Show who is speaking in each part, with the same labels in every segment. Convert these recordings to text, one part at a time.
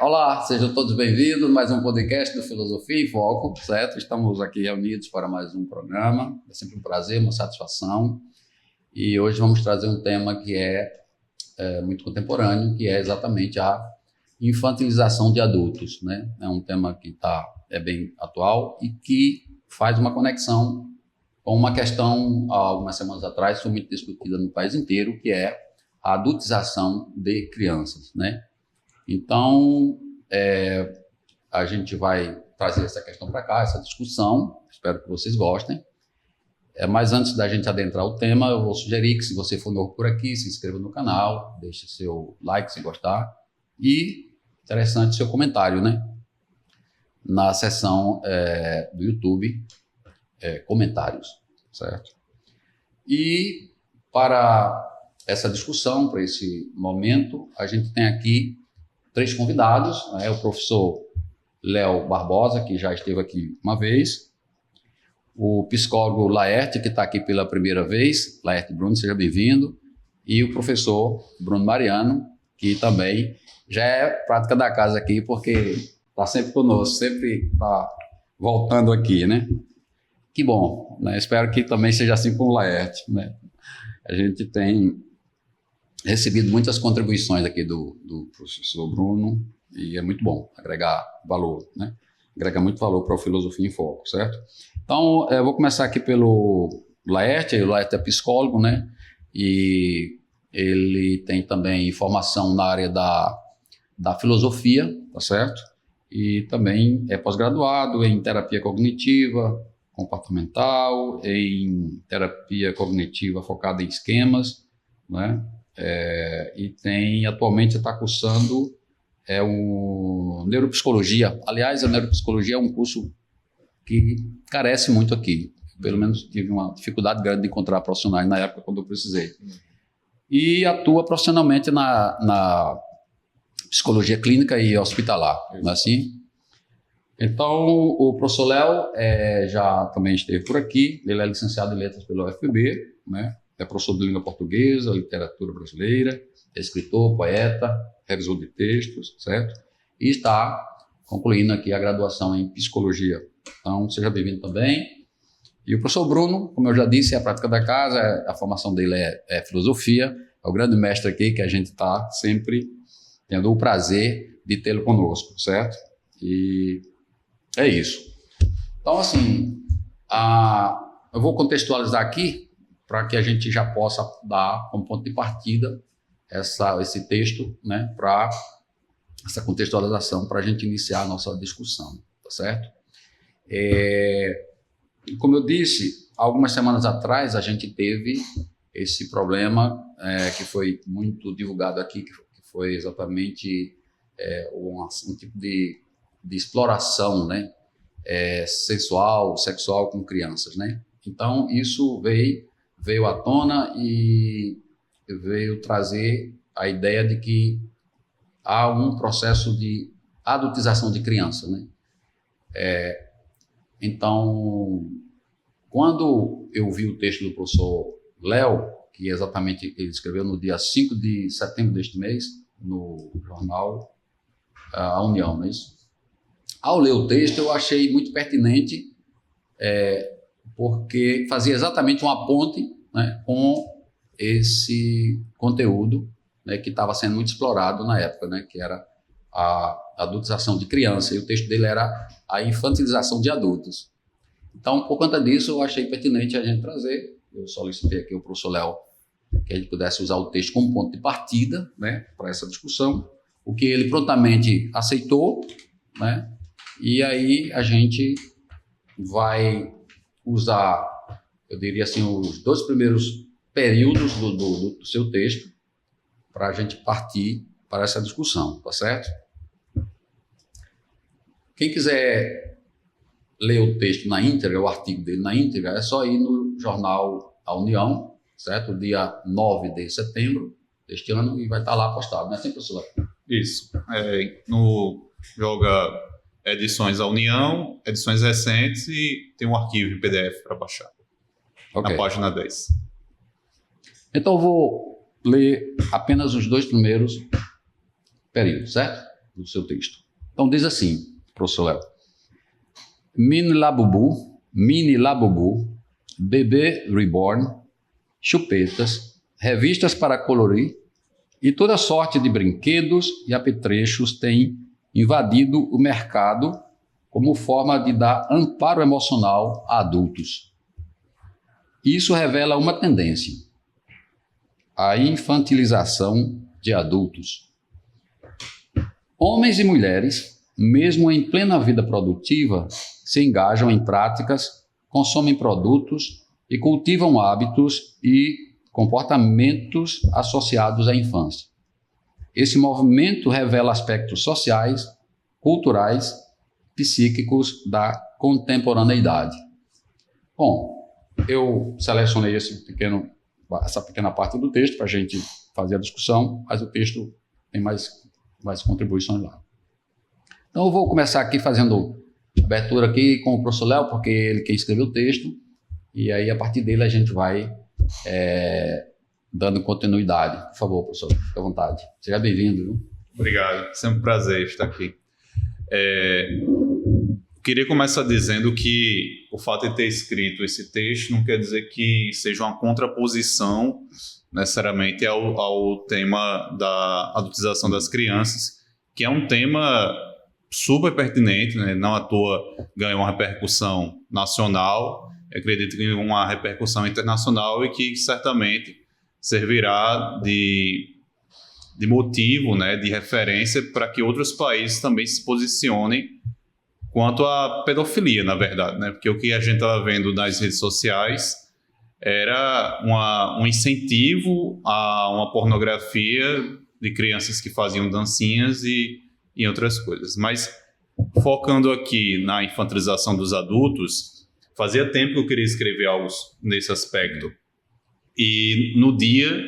Speaker 1: Olá, sejam todos bem-vindos a mais um podcast do Filosofia em Foco, certo? Estamos aqui reunidos para mais um programa, é sempre um prazer, uma satisfação, e hoje vamos trazer um tema que é muito contemporâneo, que é exatamente a infantilização de adultos, né? É um tema que é bem atual e que faz uma conexão com uma questão, há algumas semanas atrás, foi muito discutida no país inteiro, que é a adultização de crianças, né? Então, a gente vai trazer essa questão para cá, essa discussão, espero que vocês gostem. Mas antes da gente adentrar o tema, eu vou sugerir que, se você for novo por aqui, se inscreva no canal, deixe seu like se gostar e, interessante, seu comentário, né? Na seção do YouTube, comentários, certo? E para essa discussão, para esse momento, a gente tem aqui 3 convidados, né? O professor Léo Barbosa, que já esteve aqui uma vez, o psicólogo Laerte, que está aqui pela primeira vez, Laerte Bruno, seja bem-vindo, e o professor Bruno Mariano, que também já é prática da casa aqui, porque está sempre conosco, sempre está voltando aqui, né? Que bom, né? Espero que também seja assim com o Laerte, né? A gente tem recebido muitas contribuições aqui do professor Bruno e é muito bom agregar valor, né? Agrega muito valor para o Filosofia em Foco, certo? Então, eu vou começar aqui pelo Laerte. O Laerte é psicólogo, né? E ele tem também formação na área da filosofia, tá certo? E também é pós-graduado em terapia cognitiva, comportamental, em terapia cognitiva focada em esquemas, né? E atualmente está cursando neuropsicologia. Aliás, a neuropsicologia é um curso que carece muito aqui. Pelo menos tive uma dificuldade grande de encontrar profissionais na época quando eu precisei. E atua profissionalmente na psicologia clínica e hospitalar, não é assim? Então, o professor Léo já também esteve por aqui. Ele é licenciado em letras pela UFB, né? É professor de língua portuguesa, literatura brasileira, é escritor, poeta, revisor de textos, certo? E está concluindo aqui a graduação em psicologia. Então, seja bem-vindo também. E o professor Bruno, como eu já disse, é a prática da casa, a formação dele é filosofia, é o grande mestre aqui que a gente está sempre tendo o prazer de tê-lo conosco, certo? E é isso. Então, assim, eu vou contextualizar aqui para que a gente já possa dar como ponto de partida esse texto, né, para essa contextualização, para a gente iniciar a nossa discussão, tá certo? Como eu disse, algumas semanas atrás a gente teve esse problema que foi muito divulgado aqui, que foi exatamente um tipo de exploração, né, sexual com crianças, né? Então, isso veio à tona e veio trazer a ideia de que há um processo de adultização de criança, né? Então, quando eu vi o texto do professor Léo, que exatamente ele escreveu no dia 5 de setembro deste mês, no jornal A União, não é isso? Ao ler o texto, eu achei muito pertinente, porque fazia exatamente uma ponte, né, com esse conteúdo, né, que estava sendo muito explorado na época, né, que era a adultização de criança, e o texto dele era a infantilização de adultos. Então, por conta disso, eu achei pertinente a gente trazer. Eu solicitei aqui ao professor Léo que a gente pudesse usar o texto como ponto de partida, né, para essa discussão, o que ele prontamente aceitou, né, e aí a gente vai usar, eu diria assim, os 2 primeiros períodos do seu texto para a gente partir para essa discussão, tá certo? Quem quiser ler o texto na íntegra, o artigo dele na íntegra, é só ir no jornal A União, certo? Dia 9 de setembro deste ano, e vai estar lá postado, não é assim, professor?
Speaker 2: Isso. No Joga edições A União, edições recentes, e tem um arquivo em PDF para baixar. Okay. Na página 10.
Speaker 1: Então eu vou ler apenas os 2 primeiros períodos, certo? do seu texto. Então diz assim, professor Léo: Mini Labubu, bebê reborn, chupetas, revistas para colorir e toda sorte de brinquedos e apetrechos têm invadido o mercado como forma de dar amparo emocional a adultos. Isso revela uma tendência: a infantilização de adultos. Homens e mulheres, mesmo em plena vida produtiva, se engajam em práticas, consomem produtos e cultivam hábitos e comportamentos associados à infância. Esse movimento revela aspectos sociais, culturais, psíquicos da contemporaneidade. Bom, eu selecionei essa pequena parte do texto para a gente fazer a discussão, mas o texto tem mais contribuições lá. Então eu vou começar aqui fazendo abertura aqui com o professor Léo, porque ele quem escreveu o texto, e aí a partir dele a gente vai dando continuidade. Por favor, professor, fique à vontade. Seja bem-vindo. Viu?
Speaker 2: Obrigado, sempre um prazer estar aqui. Queria começar dizendo que o fato de ter escrito esse texto não quer dizer que seja uma contraposição necessariamente ao tema da adultização das crianças, que é um tema super pertinente, né? Não à toa ganhou uma repercussão nacional, acredito que uma repercussão internacional e que certamente servirá de motivo, né, de referência para que outros países também se posicionem quanto à pedofilia, na verdade, né? Porque o que a gente estava vendo nas redes sociais era um incentivo a uma pornografia de crianças que faziam dancinhas e outras coisas. Mas, focando aqui na infantilização dos adultos, fazia tempo que eu queria escrever algo nesse aspecto. E no dia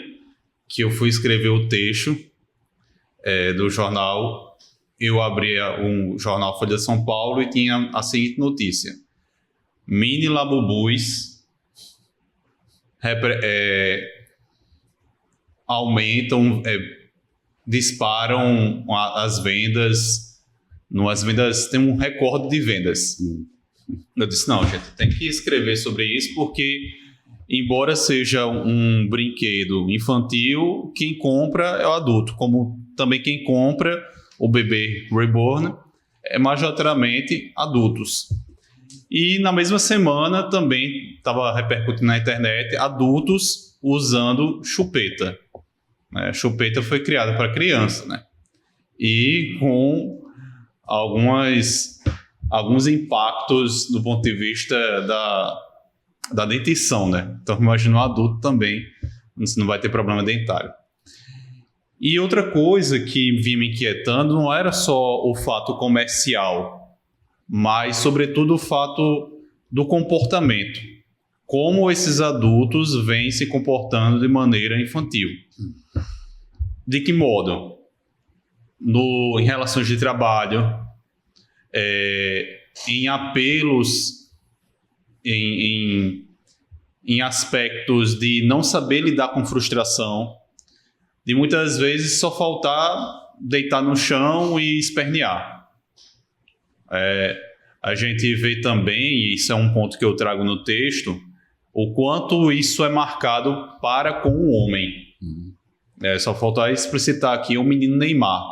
Speaker 2: que eu fui escrever o texto do jornal, eu abri um jornal Folha de São Paulo e tinha a seguinte notícia: Mini Labubus aumentam, disparam as vendas, tem um recorde de vendas. Eu disse, não, gente, tem que escrever sobre isso, porque embora seja um brinquedo infantil, quem compra é o adulto, como também quem compra o bebê reborn é majoritariamente adultos. E na mesma semana também estava repercutindo na internet adultos usando chupeta. Chupeta foi criada para criança, né? E com alguns impactos do ponto de vista da dentição, né? Então, imagina um adulto também, não vai ter problema dentário. E outra coisa que vinha me inquietando não era só o fato comercial, mas, sobretudo, o fato do comportamento. Como esses adultos vêm se comportando de maneira infantil. De que modo? Em relações de trabalho, em apelos, em aspectos de não saber lidar com frustração, de muitas vezes só faltar deitar no chão e espernear. A gente vê também, e isso é um ponto que eu trago no texto, o quanto isso é marcado para com o homem. Só falta explicitar aqui o menino Neymar.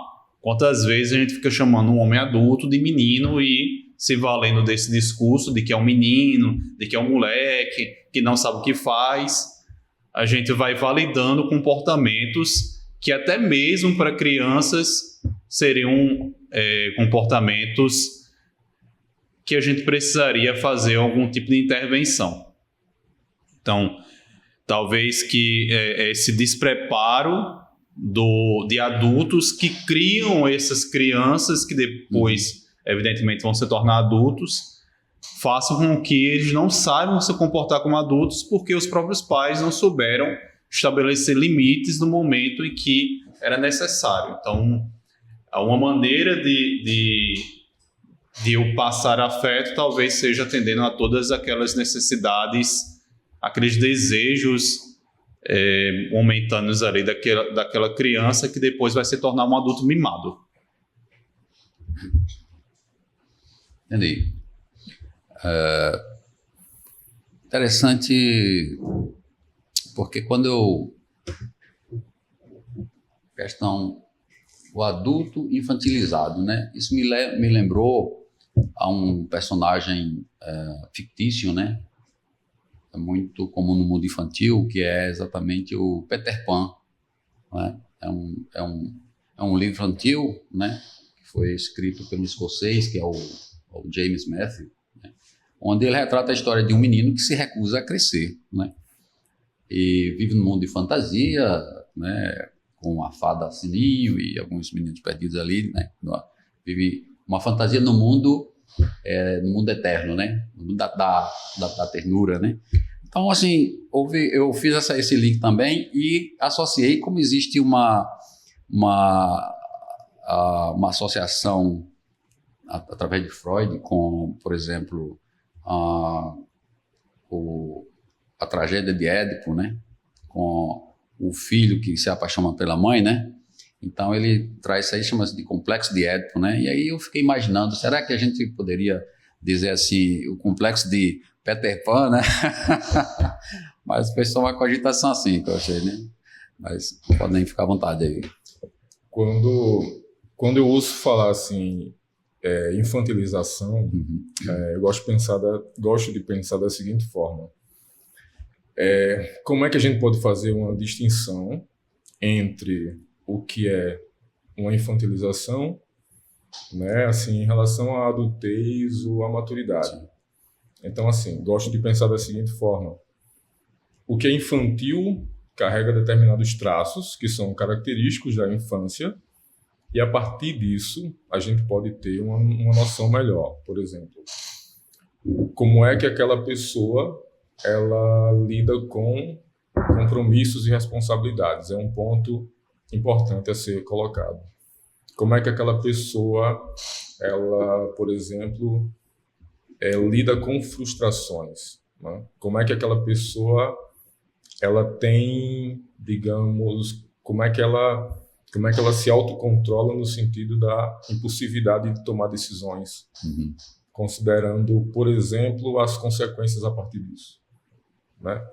Speaker 2: Quantas vezes a gente fica chamando um homem adulto de menino e se valendo desse discurso de que é um menino, de que é um moleque, que não sabe o que faz. A gente vai validando comportamentos que até mesmo para crianças seriam comportamentos que a gente precisaria fazer algum tipo de intervenção. Então, talvez que esse despreparo de adultos que criam essas crianças que depois, evidentemente, vão se tornar adultos, façam com que eles não saibam se comportar como adultos porque os próprios pais não souberam estabelecer limites no momento em que era necessário. Então, uma maneira de eu passar afeto talvez seja atendendo a todas aquelas necessidades, aqueles desejos momentâneos ali daquela criança que depois vai se tornar um adulto mimado.
Speaker 1: Entendi. Interessante, porque o adulto infantilizado, né? Isso me lembrou a um personagem fictício, né? É muito comum no mundo infantil, que é exatamente o Peter Pan, né? É um livro infantil, né? Que foi escrito pelo escocês, que é o James Matthew, né? Onde ele retrata a história de um menino que se recusa a crescer, né? E vive num mundo de fantasia, né? Com a fada Sininho e alguns meninos perdidos ali, né? Vive uma fantasia no mundo eterno, né? No mundo da ternura, né? Então, assim, eu fiz esse link também e associei como existe uma associação através de Freud com, por exemplo, a tragédia de Édipo, né? Com o filho que se apaixona pela mãe, né? Então ele traz isso aí, chama-se de complexo de Édipo, né? E aí eu fiquei imaginando, será que a gente poderia dizer assim, o complexo de Peter Pan, né? Mas foi só uma cogitação assim que eu achei, né? Mas podem ficar à vontade aí.
Speaker 3: Quando eu ouço falar assim, infantilização, eu gosto de pensar da seguinte forma. Como é que a gente pode fazer uma distinção entre o que é uma infantilização, né, assim, em relação à adultez ou à maturidade? Sim. Então, assim, gosto de pensar da seguinte forma. O que é infantil carrega determinados traços que são característicos da infância e, a partir disso, a gente pode ter uma noção melhor. Por exemplo, como é que aquela pessoa ela lida com compromissos e responsabilidades. É um ponto importante a ser colocado. Como é que aquela pessoa, ela, por exemplo, lida com frustrações, né? Como é que aquela pessoa, ela tem, digamos, como é que ela se autocontrola no sentido da impulsividade de tomar decisões, considerando, por exemplo, as consequências a partir disso, né?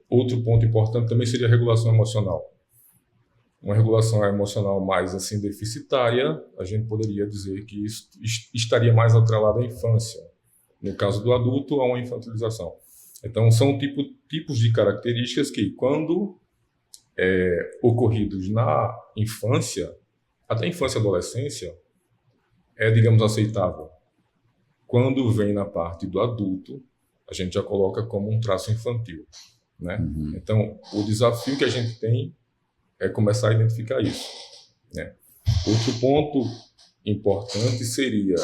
Speaker 3: Outro ponto importante também seria a regulação emocional. Uma regulação emocional mais assim deficitária, a gente poderia dizer que isso estaria mais atrelado à infância. No caso do adulto, a uma infantilização. Então, são tipos de características que, quando ocorridos na infância, até infância e adolescência, digamos, aceitável. Quando vem na parte do adulto, a gente já coloca como um traço infantil, né? Então, o desafio que a gente tem é começar a identificar isso, né? Outro ponto importante seria,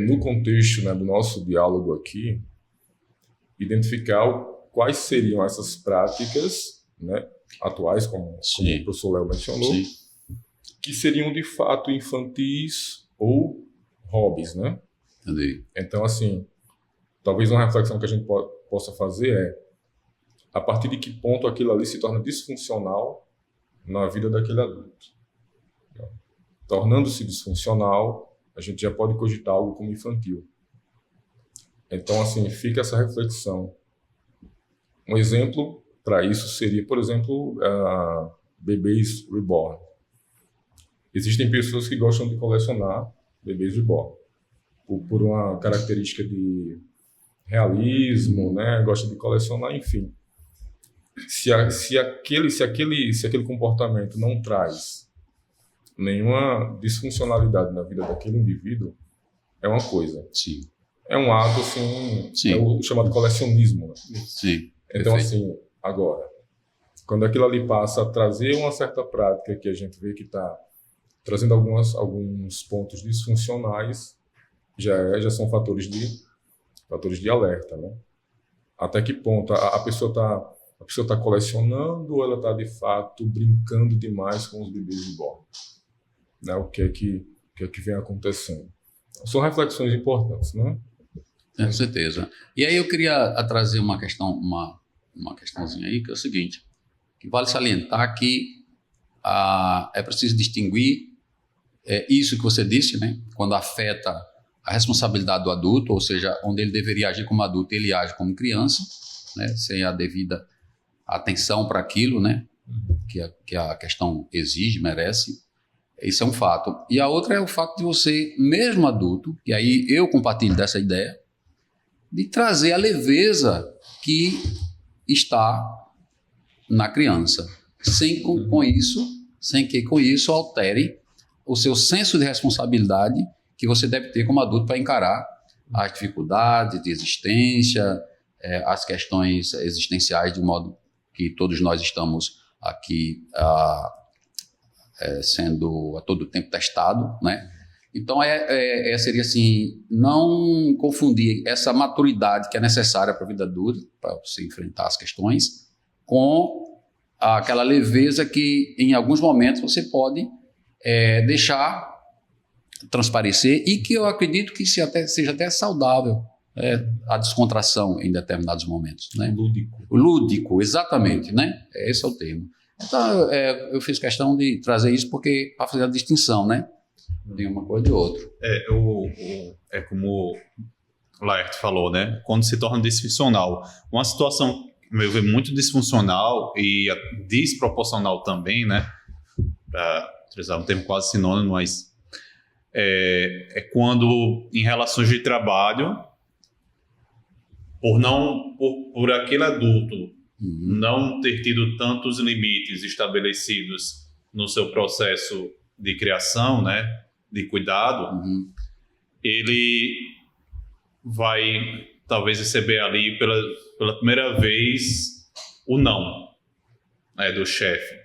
Speaker 3: no contexto, né, do nosso diálogo aqui, identificar quais seriam essas práticas, né, atuais, como o professor Léo mencionou, que seriam de fato infantis ou hobbies, né?
Speaker 1: Entendi.
Speaker 3: Então, assim, talvez uma reflexão que a gente possa fazer a partir de que ponto aquilo ali se torna disfuncional na vida daquele adulto. Tornando-se disfuncional, a gente já pode cogitar algo como infantil. Então, assim, fica essa reflexão. Um exemplo para isso seria, por exemplo, bebês reborn. Existem pessoas que gostam de colecionar bebês reborn por uma característica de realismo, né? Gosta de colecionar, enfim. Se aquele comportamento não traz nenhuma disfuncionalidade na vida daquele indivíduo, é uma coisa.
Speaker 1: Sim.
Speaker 3: É um ato, assim, é o chamado colecionismo, né?
Speaker 1: Sim.
Speaker 3: Então,
Speaker 1: Perfeito.
Speaker 3: assim, agora, quando aquilo ali passa a trazer uma certa prática que a gente vê que está trazendo alguns pontos disfuncionais, já são fatores de alerta, né? Até que ponto a pessoa está colecionando ou ela está, de fato, brincando demais com os bebês de bordo, né? O que é que vem acontecendo? São reflexões importantes, né?
Speaker 1: Com certeza. E aí eu queria trazer uma questãozinha aí, que é o seguinte, que vale salientar que é preciso distinguir isso que você disse, né? Quando afeta a responsabilidade do adulto, ou seja, onde ele deveria agir como adulto, ele age como criança, né? Sem a devida atenção para aquilo, né? Que a questão exige, merece. Isso é um fato. E a outra é o fato de você, mesmo adulto, e aí eu compartilho dessa ideia, de trazer a leveza que está na criança, sem que com isso altere o seu senso de responsabilidade que você deve ter como adulto para encarar as dificuldades de existência, as questões existenciais, de modo que todos nós estamos aqui sendo a todo tempo testado, né? Então, seria assim, não confundir essa maturidade que é necessária para a vida adulta, para você enfrentar as questões, com aquela leveza que, em alguns momentos, você pode deixar transparecer e que eu acredito que seja até saudável a descontração em determinados momentos. Né? Lúdico, exatamente, né? Esse é o termo. Então, eu fiz questão de trazer isso para fazer a distinção, né? De uma coisa e de outra.
Speaker 2: É como o Laerte falou, né? Quando se torna disfuncional. Uma situação, meu ver, muito disfuncional e desproporcional também, né? Para utilizar um termo quase sinônimo, mas é quando em relações de trabalho, por aquele adulto não ter tido tantos limites estabelecidos no seu processo de criação, né, de cuidado, ele vai talvez receber ali pela primeira vez o não, né, do chefe.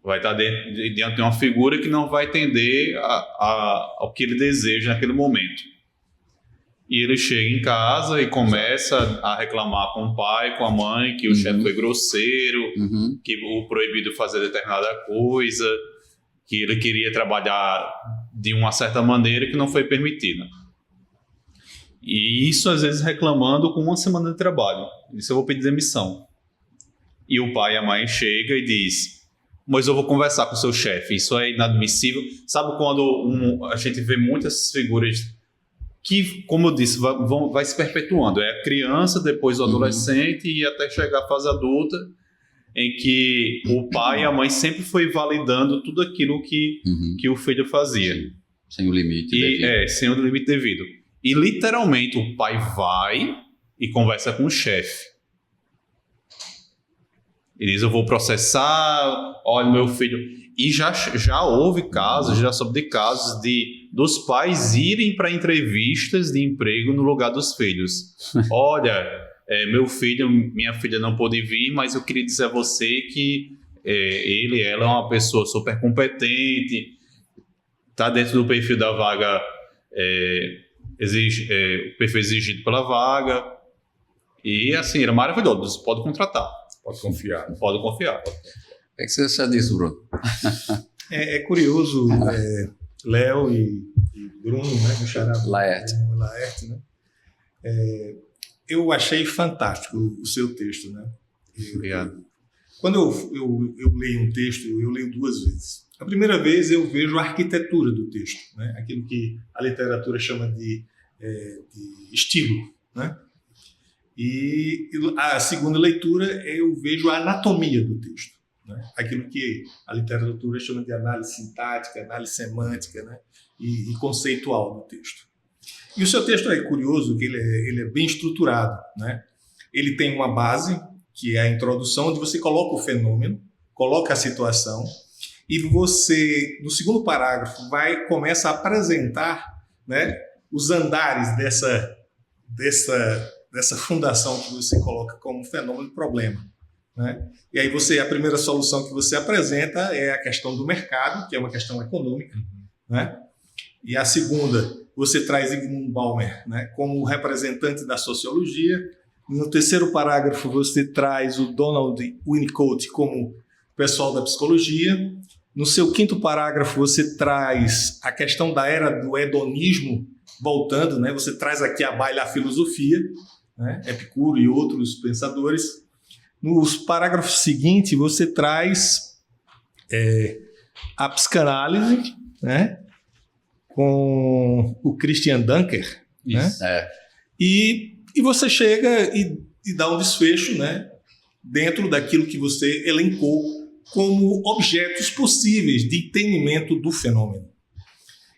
Speaker 2: Vai estar diante de uma figura que não vai atender ao que ele deseja naquele momento. E ele chega em casa e começa a reclamar com o pai, com a mãe, que o chefe foi grosseiro, que o proibido fazer determinada coisa, que ele queria trabalhar de uma certa maneira que não foi permitida. E isso, às vezes, reclamando com uma semana de trabalho. Isso eu vou pedir demissão. E o pai e a mãe chegam e diz: mas eu vou conversar com o seu chefe, isso é inadmissível. Sabe quando a gente vê muitas figuras que, como eu disse, vai se perpetuando. É a criança, depois o adolescente e até chegar à fase adulta, em que o pai e a mãe sempre foi validando tudo aquilo que o filho fazia.
Speaker 1: Sem o limite devido.
Speaker 2: Sem o limite devido. E literalmente o pai vai e conversa com o chefe. Ele diz: eu vou processar, olha, meu filho... E já houve casos, já soube de casos dos pais irem para entrevistas de emprego no lugar dos filhos. Olha, minha filha não pôde vir, mas eu queria dizer a você que ela é uma pessoa super competente, está dentro do perfil da vaga, o perfil exigido pela vaga. E assim, era maravilhoso, pode contratar.
Speaker 3: Pode confiar.
Speaker 2: Pode confiar.
Speaker 1: O que você acha disso, Bruno?
Speaker 4: É curioso, Léo e Bruno, né, meu xará, Laerte, né? Eu achei fantástico o seu texto, né?
Speaker 2: Obrigado.
Speaker 4: Quando eu leio um texto, eu leio duas vezes. A primeira vez eu vejo a arquitetura do texto, né? Aquilo que a literatura chama de estilo, né? E a segunda leitura eu vejo a anatomia do texto, né? Aquilo que a literatura chama de análise sintática, análise semântica, né? e conceitual do texto. E o seu texto é curioso, que ele é bem estruturado, né? Ele tem uma base, que é a introdução, onde você coloca o fenômeno, coloca a situação, e você, no segundo parágrafo, começa a apresentar, né, os andares dessa fundação que você coloca como fenômeno problema, né? E aí a primeira solução que você apresenta é a questão do mercado, que é uma questão econômica, né? E a segunda, você traz Zygmunt Bauman, né, como representante da sociologia. No terceiro parágrafo, você traz o Donald Winnicott como pessoal da psicologia. No seu quinto parágrafo, você traz a questão da era do hedonismo voltando, né? Você traz aqui à baila a filosofia, né? Epicuro e outros pensadores. Nos parágrafos seguintes, você traz a psicanálise, né? com o Christian Dunker, né? E você chega e dá um desfecho, né, dentro daquilo que você elencou como objetos possíveis de entendimento do fenômeno.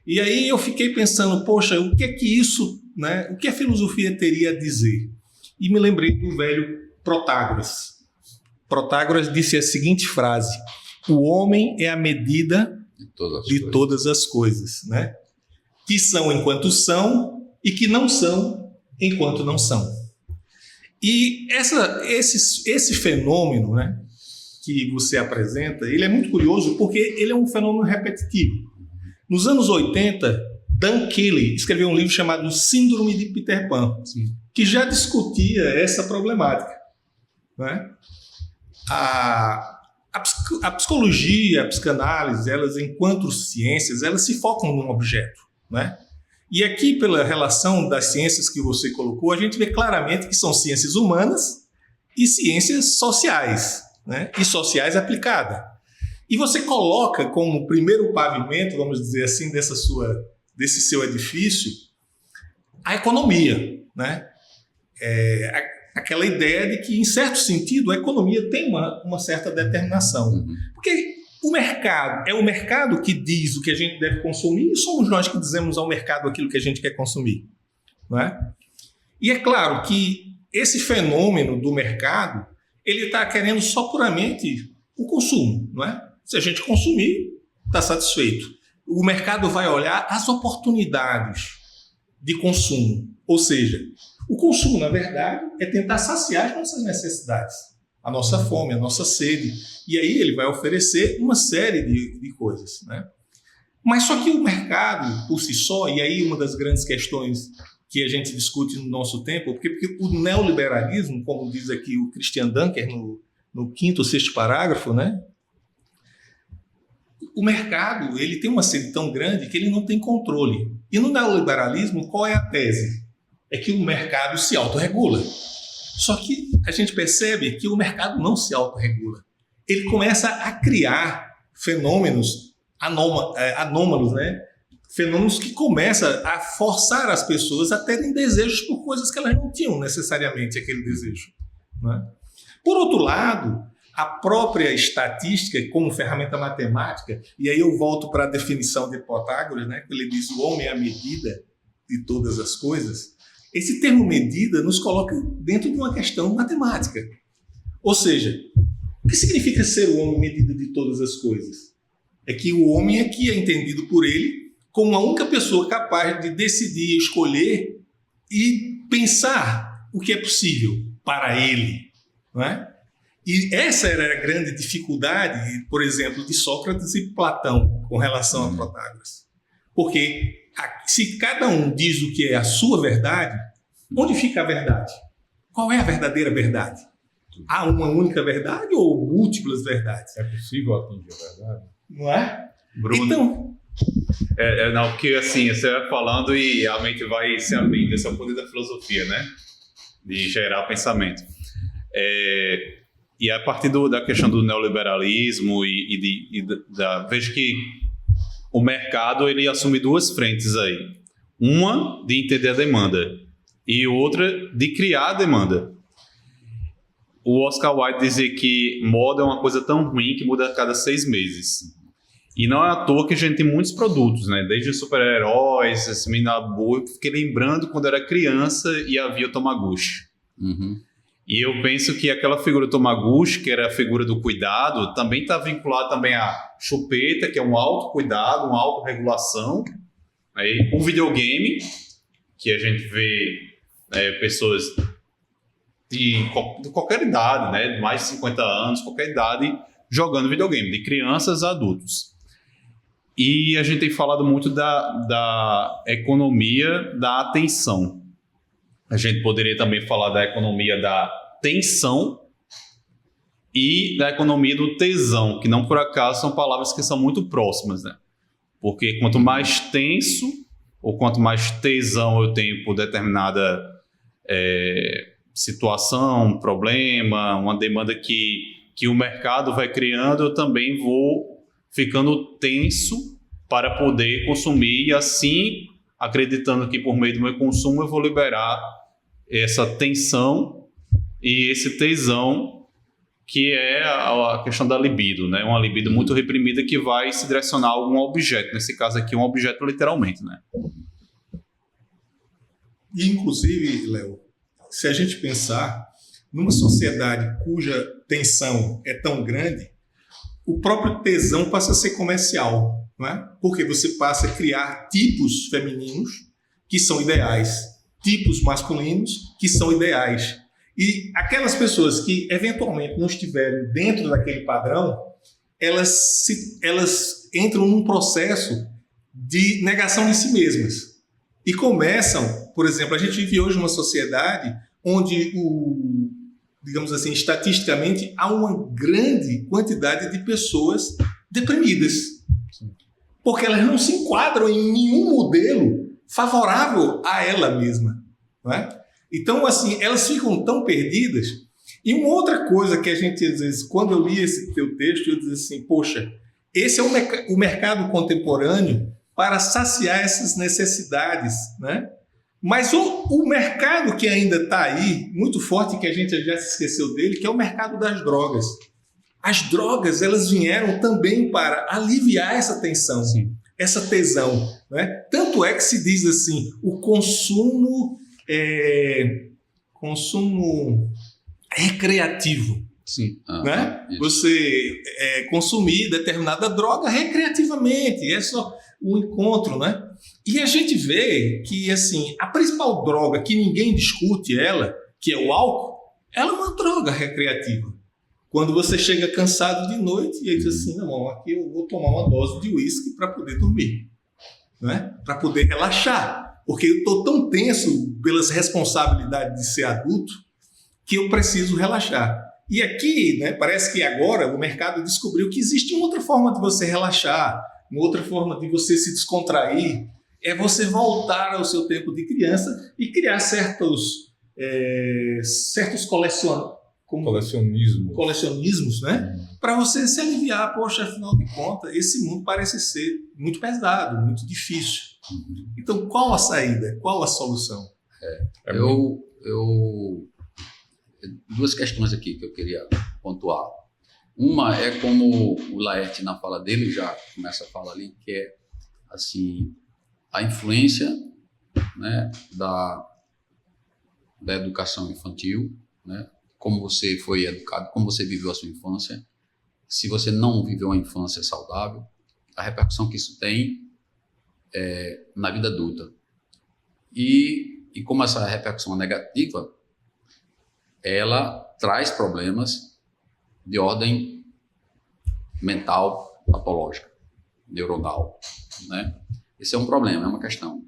Speaker 4: E aí eu fiquei pensando, poxa, o que é que isso, né, o que a filosofia teria a dizer? E me lembrei do velho Protágoras. Protágoras disse a seguinte frase: o homem é a medida de todas as coisas, né? Que são enquanto são e que não são enquanto não são. E esse fenômeno, né, que você apresenta, ele é muito curioso porque ele é um fenômeno repetitivo. Nos anos 80, Dan Kelly escreveu um livro chamado Síndrome de Peter Pan, que já discutia essa problemática, né? A psicologia, a psicanálise, elas, enquanto ciências, elas se focam num objeto, né? E aqui, pela relação das ciências que você colocou, a gente vê claramente que são ciências humanas e ciências sociais, né? E sociais aplicadas. E você coloca como primeiro pavimento, vamos dizer assim, desse seu edifício, a economia, né? Aquela ideia de que, em certo sentido, a economia tem uma certa determinação. Porque é o mercado que diz o que a gente deve consumir e somos nós que dizemos ao mercado aquilo que a gente quer consumir, não é? E é claro que esse fenômeno do mercado, ele está querendo só puramente o consumo, não é? Se a gente consumir, está satisfeito. O mercado vai olhar as oportunidades de consumo, ou seja, o consumo, na verdade, é tentar saciar as nossas necessidades, a nossa fome, a nossa sede. E aí ele vai oferecer uma série de coisas, né? Mas só que o mercado, por si só, e aí uma das grandes questões que a gente discute no nosso tempo, porque o neoliberalismo, como diz aqui o Christian Dunker no 5º ou 6º parágrafo, né? O mercado, ele tem uma sede tão grande que ele não tem controle. E no neoliberalismo, qual é a tese? É que o mercado se autorregula. Só que a gente percebe que o mercado não se autorregula. Ele começa a criar fenômenos anômalos, né? Fenômenos que começam a forçar as pessoas a terem desejos por coisas que elas não tinham necessariamente aquele desejo, né? Por outro lado, a própria estatística como ferramenta matemática, e aí eu volto para a definição de Protágoras, né? Que ele diz: o homem é a medida de todas as coisas. Esse termo medida nos coloca dentro de uma questão matemática. Ou seja, o que significa ser o homem medida de todas as coisas? É que o homem aqui é entendido por ele como a única pessoa capaz de decidir, escolher e pensar o que é possível para ele, não é? E essa era a grande dificuldade, por exemplo, de Sócrates e Platão com relação a Protágoras. Porque se cada um diz o que é a sua verdade, onde fica a verdade? Qual é a verdadeira verdade? Há uma única verdade ou múltiplas verdades?
Speaker 3: É possível atingir a verdade?
Speaker 4: Não é?
Speaker 2: Bruno,
Speaker 4: então,
Speaker 2: não, porque assim, você vai falando e a mente vai se abrindo. Esse é o poder da filosofia, né? De gerar pensamento. E a partir da questão do neoliberalismo vejo que o mercado ele assume duas frentes aí. Uma de entender a demanda e outra de criar a demanda. O Oscar Wilde dizia que moda é uma coisa tão ruim que muda a cada 6 meses. E não é à toa que a gente tem muitos produtos, né? Desde super-heróis, esse Minabu. Eu fiquei lembrando quando era criança e havia o Tamagotchi. E eu penso que aquela figura do Tamagotchi, que era a figura do cuidado, também está vinculada também à chupeta, que é um autocuidado, uma autorregulação. Aí, um videogame, que a gente vê pessoas de qualquer idade, né? De mais de 50 anos, qualquer idade, jogando videogame, de crianças a adultos. E a gente tem falado muito da economia da atenção. A gente poderia também falar da economia da tensão e da economia do tesão, que não por acaso são palavras que são muito próximas, né? Porque quanto mais tenso ou quanto mais tesão eu tenho por determinada situação, problema, uma demanda que o mercado vai criando, eu também vou ficando tenso para poder consumir e assim, acreditando que por meio do meu consumo eu vou liberar essa tensão e esse tesão, que é a questão da libido, né? Uma libido muito reprimida que vai se direcionar a algum objeto, nesse caso aqui um objeto literalmente, né?
Speaker 4: E, inclusive, Léo, se a gente pensar numa sociedade cuja tensão é tão grande, o próprio tesão passa a ser comercial, não é? Porque você passa a criar tipos femininos que são ideais, tipos masculinos que são ideais. E aquelas pessoas que eventualmente não estiverem dentro daquele padrão, elas entram num processo de negação de si mesmas. E começam, por exemplo, a gente vive hoje uma sociedade onde, digamos assim, estatisticamente, há uma grande quantidade de pessoas deprimidas. Porque elas não se enquadram em nenhum modelo favorável a ela mesma, não é? Então, assim, elas ficam tão perdidas. E uma outra coisa que a gente, às vezes, quando eu li esse teu texto, eu dizia assim, poxa, esse é o mercado contemporâneo para saciar essas necessidades, né? Mas o mercado que ainda está aí, muito forte, que a gente já se esqueceu dele, que é o mercado das drogas. As drogas, elas vieram também para aliviar essa tensão, essa tesão, né? Tanto é que se diz assim, o consumo recreativo.
Speaker 1: Sim.
Speaker 4: Né? Você consumir determinada droga recreativamente, é só um encontro, né? E a gente vê que, assim, a principal droga que ninguém discute ela, que é o álcool, ela é uma droga recreativa. Quando você chega cansado de noite e diz assim, não, aqui eu vou tomar uma dose de uísque para poder dormir, né? Para poder relaxar, porque eu estou tão tenso pelas responsabilidades de ser adulto que eu preciso relaxar. E aqui, né, parece que agora o mercado descobriu que existe uma outra forma de você relaxar, uma outra forma de você se descontrair, é você voltar ao seu tempo de criança e criar certos colecionismos, né? Para você se aliviar. Poxa, afinal de contas, esse mundo parece ser muito pesado, muito difícil. Então, qual a saída? Qual a solução?
Speaker 1: Duas questões aqui que eu queria pontuar. Uma é como o Laerte, na fala dele, já começa a falar ali, que é assim, a influência, né, da educação infantil, né, como você foi educado, como você viveu a sua infância. Se você não viveu uma infância saudável, a repercussão que isso tem na vida adulta. E como essa repercussão é negativa, ela traz problemas de ordem mental, patológica, neuronal, né? Esse é um problema, é uma questão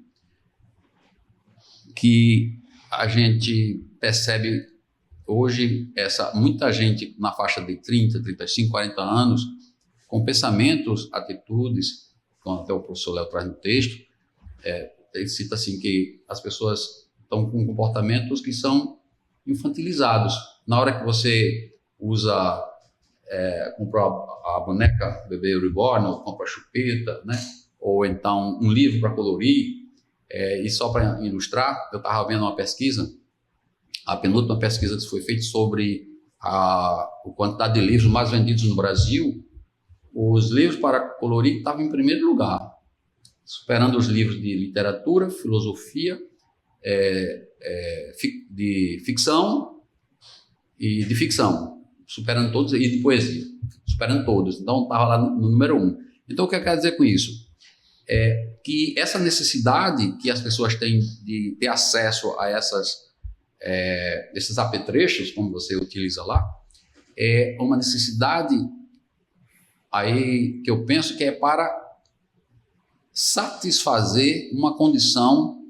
Speaker 1: que a gente percebe hoje, muita gente na faixa de 30, 35, 40 anos, com pensamentos, atitudes, como até o professor Léo traz no texto, ele cita assim que as pessoas estão com comportamentos que são infantilizados. Na hora que você compra a boneca bebê reborn, ou compra a chupeta, né? Ou então um livro para colorir, e só para ilustrar, eu estava vendo uma pesquisa, a penúltima pesquisa que foi feita sobre a quantidade de livros mais vendidos no Brasil. Os livros para colorir estavam em primeiro lugar, superando os livros de literatura, filosofia, de ficção e de ficção, superando todos, e de poesia, superando todos. Então, estava lá no número 1. Então, o que eu quero dizer com isso? É que essa necessidade que as pessoas têm de ter acesso a esses apetrechos, como você utiliza lá, é uma necessidade aí que eu penso que é para satisfazer uma condição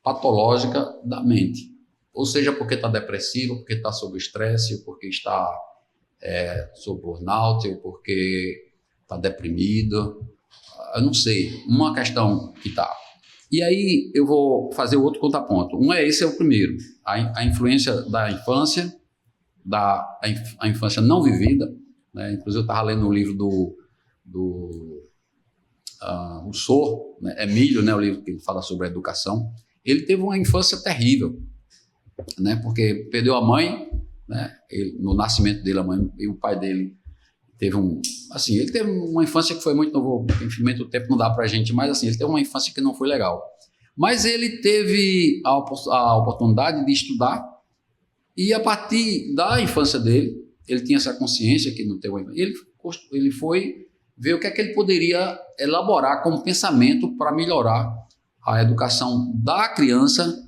Speaker 1: patológica da mente. Ou seja, porque está depressivo, porque está sob estresse, ou porque está sob burnout, ou porque está deprimido. Eu não sei, uma questão que está. E aí eu vou fazer o outro contraponto. Esse é o primeiro, a influência da infância, a infância não vivida, né? Inclusive eu estava lendo um livro do Rousseau, né, Emílio, né, o livro que ele fala sobre a educação, ele teve uma infância terrível, né, porque perdeu a mãe, né, no nascimento dele, a mãe e o pai dele teve ele teve uma infância que foi muito novo, infelizmente o tempo não dá pra gente, mas assim, ele teve uma infância que não foi legal. Mas ele teve a oportunidade de estudar e a partir da infância dele, ele tinha essa consciência que não teve uma infância, ele foi ver o que é que ele poderia elaborar como pensamento para melhorar a educação da criança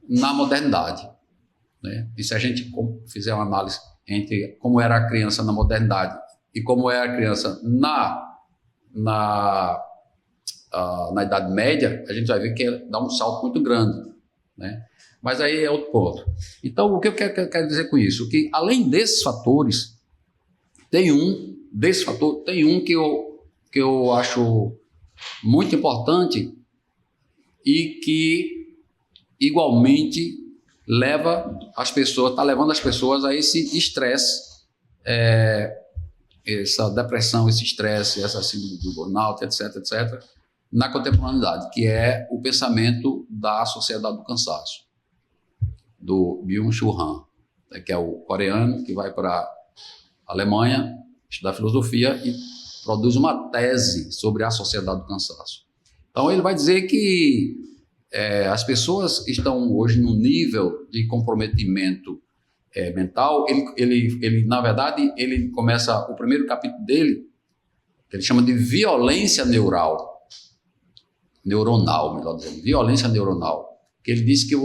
Speaker 1: na modernidade, né? E se a gente fizer uma análise entre como era a criança na modernidade e como era a criança na Idade Média, a gente vai ver que dá um salto muito grande, né? Mas aí é outro ponto. Então, o que eu quero dizer com isso? Que além desses fatores, tem um que eu acho muito importante e que igualmente está levando as pessoas a esse estresse, essa depressão, esse estresse, essa síndrome do burnout, etc., na contemporaneidade, que é o pensamento da sociedade do cansaço, do Byung-Chul Han, que é o coreano que vai para a Alemanha estudar filosofia e produz uma tese sobre a sociedade do cansaço. Então ele vai dizer que as pessoas estão hoje num nível de comprometimento mental. Ele, na verdade, ele começa o primeiro capítulo dele, que ele chama de violência neuronal, melhor dizendo, violência neuronal, que ele diz que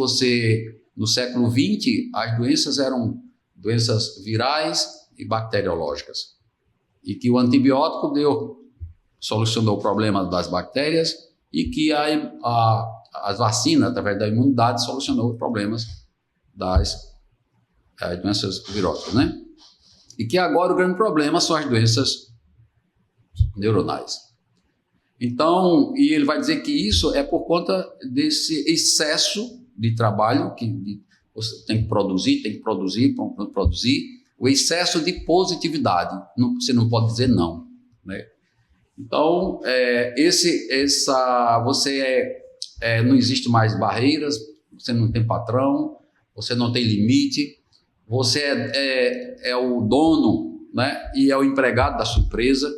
Speaker 1: no século XX, as doenças eram doenças virais e bacteriológicas, e que o antibiótico solucionou o problema das bactérias e que as vacinas, através da imunidade, solucionou os problemas das doenças viróticas, né? E que agora o grande problema são as doenças neuronais. Então, e ele vai dizer que isso é por conta desse excesso de trabalho que você tem que produzir, o excesso de positividade. Você não pode dizer não, né? Então, não existe mais barreiras, você não tem patrão, você não tem limite, você é o dono, né, e é o empregado da sua empresa,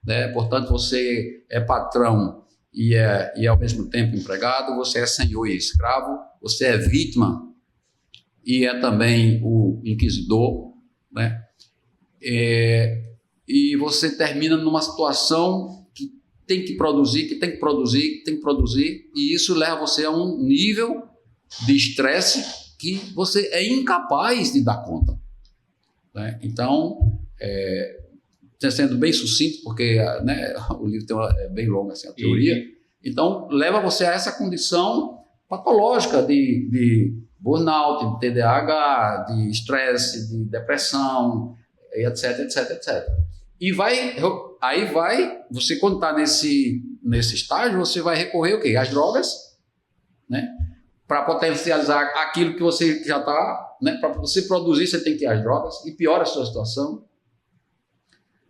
Speaker 1: né? Portanto, você é patrão e ao mesmo tempo empregado, você é senhor e escravo, você é vítima e é também o inquisidor, né? E você termina numa situação que tem que produzir, e isso leva você a um nível de estresse que você é incapaz de dar conta, né? Então, sendo bem sucinto, porque, né, o livro é bem longo, assim, a teoria, então leva você a essa condição patológica de burnout, de TDAH, de estresse, de depressão, etc. E você quando está nesse estágio, você vai recorrer o quê? Às drogas, né? Para potencializar aquilo que você já está, né? Para você produzir, você tem que ir às drogas e piora a sua situação,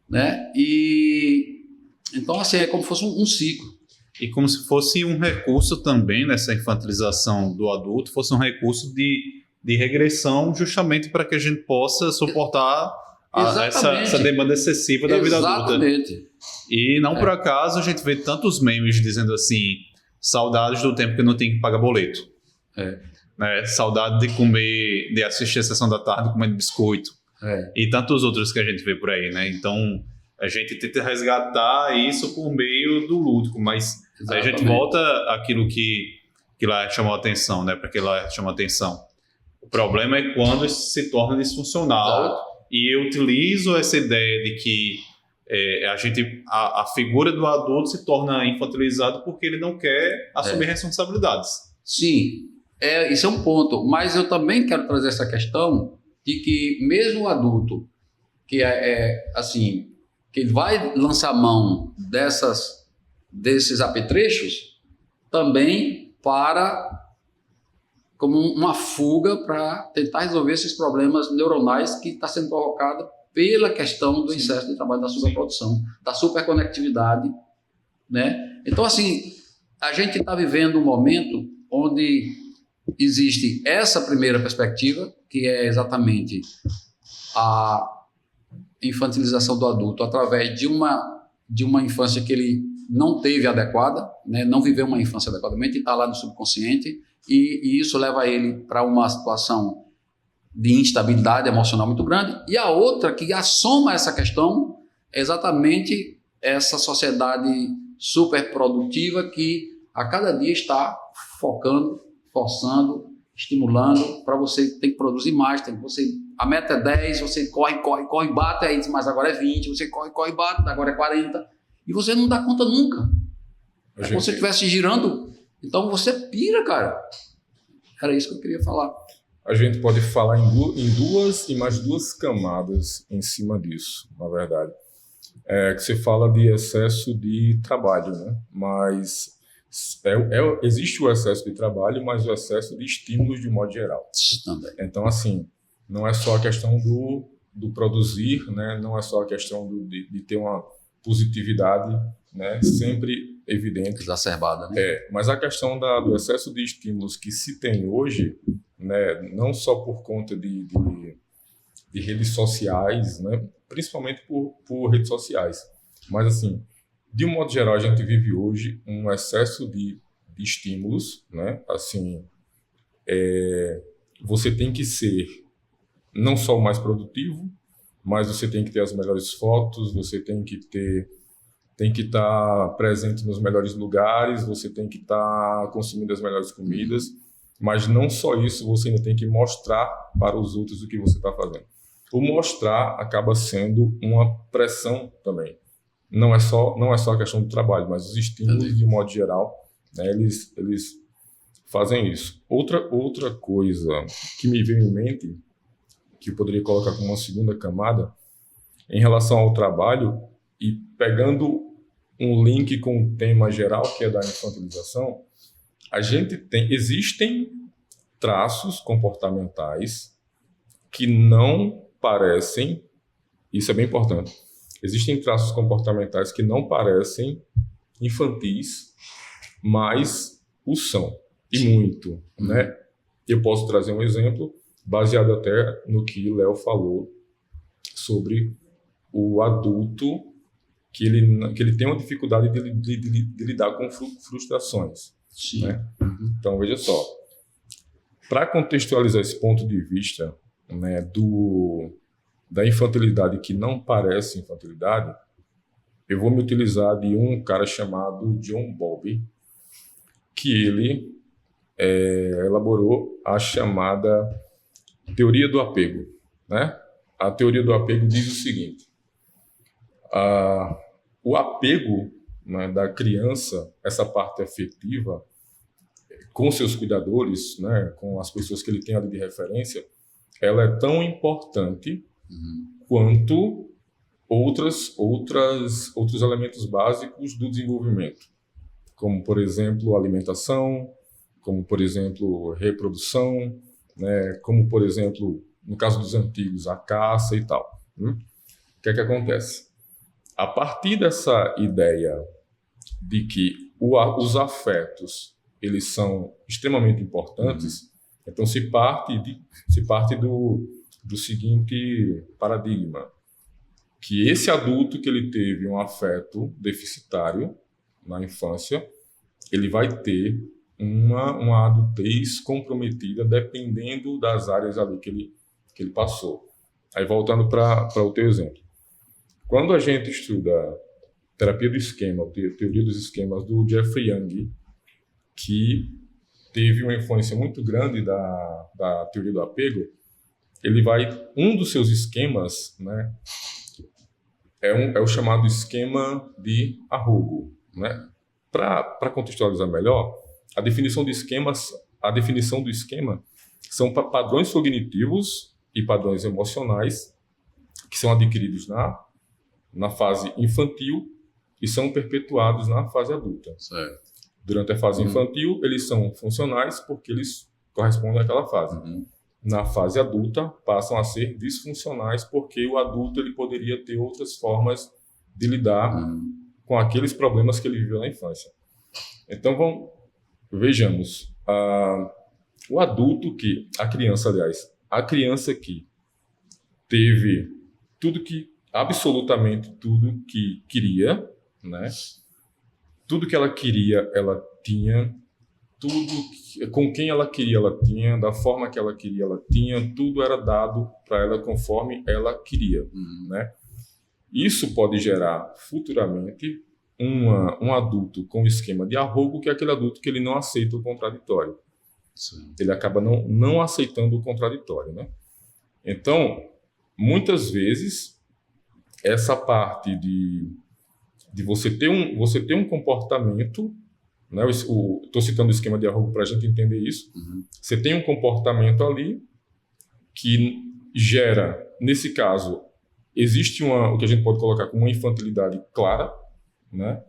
Speaker 1: né? E então, assim, é como se fosse um ciclo.
Speaker 2: E como se fosse um recurso também, nessa infantilização do adulto, fosse um recurso de regressão, justamente para que a gente possa suportar essa demanda excessiva da vida adulta.
Speaker 1: Exatamente.
Speaker 2: E não por acaso a gente vê tantos memes dizendo assim, saudades do tempo que não tem que pagar boleto. Né? Saudade de comer, de assistir a sessão da tarde comendo biscoito. E tantos outros que a gente vê por aí, né? Então, a gente tenta resgatar isso por meio do lúdico, mas aí a gente volta àquilo que lá chamou a atenção, né? Para que lá chamou a atenção. O problema é quando isso se torna disfuncional. Exato. E eu utilizo essa ideia de que a figura do adulto se torna infantilizada porque ele não quer assumir responsabilidades.
Speaker 1: Sim, isso é um ponto, mas eu também quero trazer essa questão de que mesmo o adulto que assim, que ele vai lançar mão desses apetrechos, também como uma fuga para tentar resolver esses problemas neuronais que está sendo provocado pela questão do excesso de trabalho da superprodução, da superconectividade, né? Então, assim, a gente está vivendo um momento onde existe essa primeira perspectiva, que é exatamente a infantilização do adulto através de uma infância que ele não teve adequada, né? Não viveu uma infância adequadamente, está lá no subconsciente, e isso leva ele para uma situação de instabilidade emocional muito grande. E a outra que assoma essa questão é exatamente essa sociedade super produtiva que a cada dia está focando, forçando, estimulando para você ter que produzir mais. A meta é 10, você corre, bate, aí diz, mas agora é 20, você corre, bate, agora é 40, e você não dá conta nunca. É como se você estivesse girando, então você pira, cara. Era isso que eu queria falar.
Speaker 3: A gente pode falar em duas e mais duas camadas em cima disso, na verdade. Que você fala de excesso de trabalho, né? Mas existe o excesso de trabalho, mas o excesso de estímulos de modo geral.
Speaker 1: Também.
Speaker 3: Então, assim, não é só a questão do produzir, né? Não é só a questão de ter uma positividade, né? Sempre evidente.
Speaker 1: Exacerbada, né?
Speaker 3: Mas a questão do excesso de estímulos que se tem hoje, né? Não só por conta de redes sociais, né? Principalmente por redes sociais, mas assim, de um modo geral, a gente vive hoje um excesso de estímulos, né? Assim, você tem que ser não só o mais produtivo, mas você tem que ter as melhores fotos, você tem que estar presente nos melhores lugares, você tem que estar consumindo as melhores comidas, mas não só isso, você ainda tem que mostrar para os outros o que você está fazendo. O mostrar acaba sendo uma pressão também. Não é só a questão do trabalho, mas os estímulos, de modo geral, né, eles fazem isso. Outra coisa que me veio em mente, que eu poderia colocar como uma segunda camada, em relação ao trabalho, e pegando um link com o tema geral, que é da infantilização, existem traços comportamentais que não parecem, isso é bem importante, existem traços comportamentais que não parecem infantis, mas o são, e muito, né? Eu posso trazer um exemplo, baseado até no que Léo falou sobre o adulto, que ele tem uma dificuldade de lidar com frustrações.
Speaker 1: Sim.
Speaker 3: Né? Então, veja só, para contextualizar esse ponto de vista, né, da infantilidade que não parece infantilidade, eu vou me utilizar de um cara chamado John Bowlby, que ele elaborou a chamada teoria do apego. Né? A teoria do apego diz o seguinte: o apego, né, da criança, essa parte afetiva, com seus cuidadores, né, com as pessoas que ele tem ali de referência, ela é tão importante quanto outros elementos básicos do desenvolvimento, como, por exemplo, alimentação, como, por exemplo, reprodução, né, como, por exemplo, no caso dos antigos, a caça e tal. O que é que acontece? A partir dessa ideia de que os afetos eles são extremamente importantes, então se parte do seguinte paradigma, que esse adulto que ele teve um afeto deficitário na infância, ele vai ter uma adultez comprometida dependendo das áreas ali que ele passou. Aí voltando para o teu exemplo. Quando a gente estuda terapia do esquema, teoria dos esquemas do Jeffrey Young, que teve uma influência muito grande da teoria do apego, um dos seus esquemas, né, é o chamado esquema de Arrogo, né? Para contextualizar melhor, a definição do esquema são padrões cognitivos e padrões emocionais que são adquiridos na fase infantil e são perpetuados na fase adulta.
Speaker 1: Certo.
Speaker 3: Durante a fase infantil, eles são funcionais porque eles correspondem àquela fase. Na fase adulta, passam a ser disfuncionais porque o adulto ele poderia ter outras formas de lidar com aqueles problemas que ele viveu na infância. Então, vejamos, o adulto a criança que teve absolutamente tudo que queria, né? Tudo que ela queria, ela tinha, com quem ela queria, ela tinha, da forma que ela queria, ela tinha, tudo era dado para ela conforme ela queria, né? Isso pode gerar futuramente um adulto com esquema de arrogo, que é aquele adulto que ele não aceita o contraditório. Sim. Ele acaba não aceitando o contraditório, né? Então, muitas vezes, essa parte de você ter um comportamento, né? Estou citando o esquema de arrogo para a gente entender isso. Você tem um comportamento ali que gera, nesse caso, existe o que a gente pode colocar como uma infantilidade clara, né?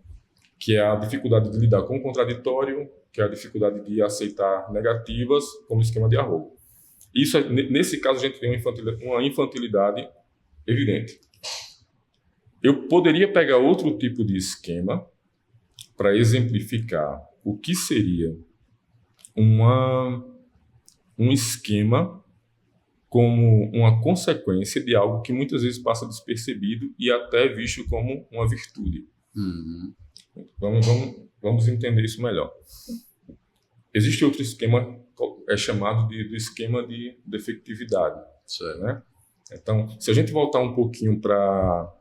Speaker 3: Que é a dificuldade de lidar com o contraditório, que é a dificuldade de aceitar negativas como esquema de arrogo. Nesse caso, a gente tem uma infantilidade evidente. Eu poderia pegar outro tipo de esquema para exemplificar o que seria um esquema como uma consequência de algo que muitas vezes passa despercebido e até visto como uma virtude. Vamos entender isso melhor. Existe outro esquema, chamado do esquema de defectividade. Né? Então, se a gente voltar um pouquinho para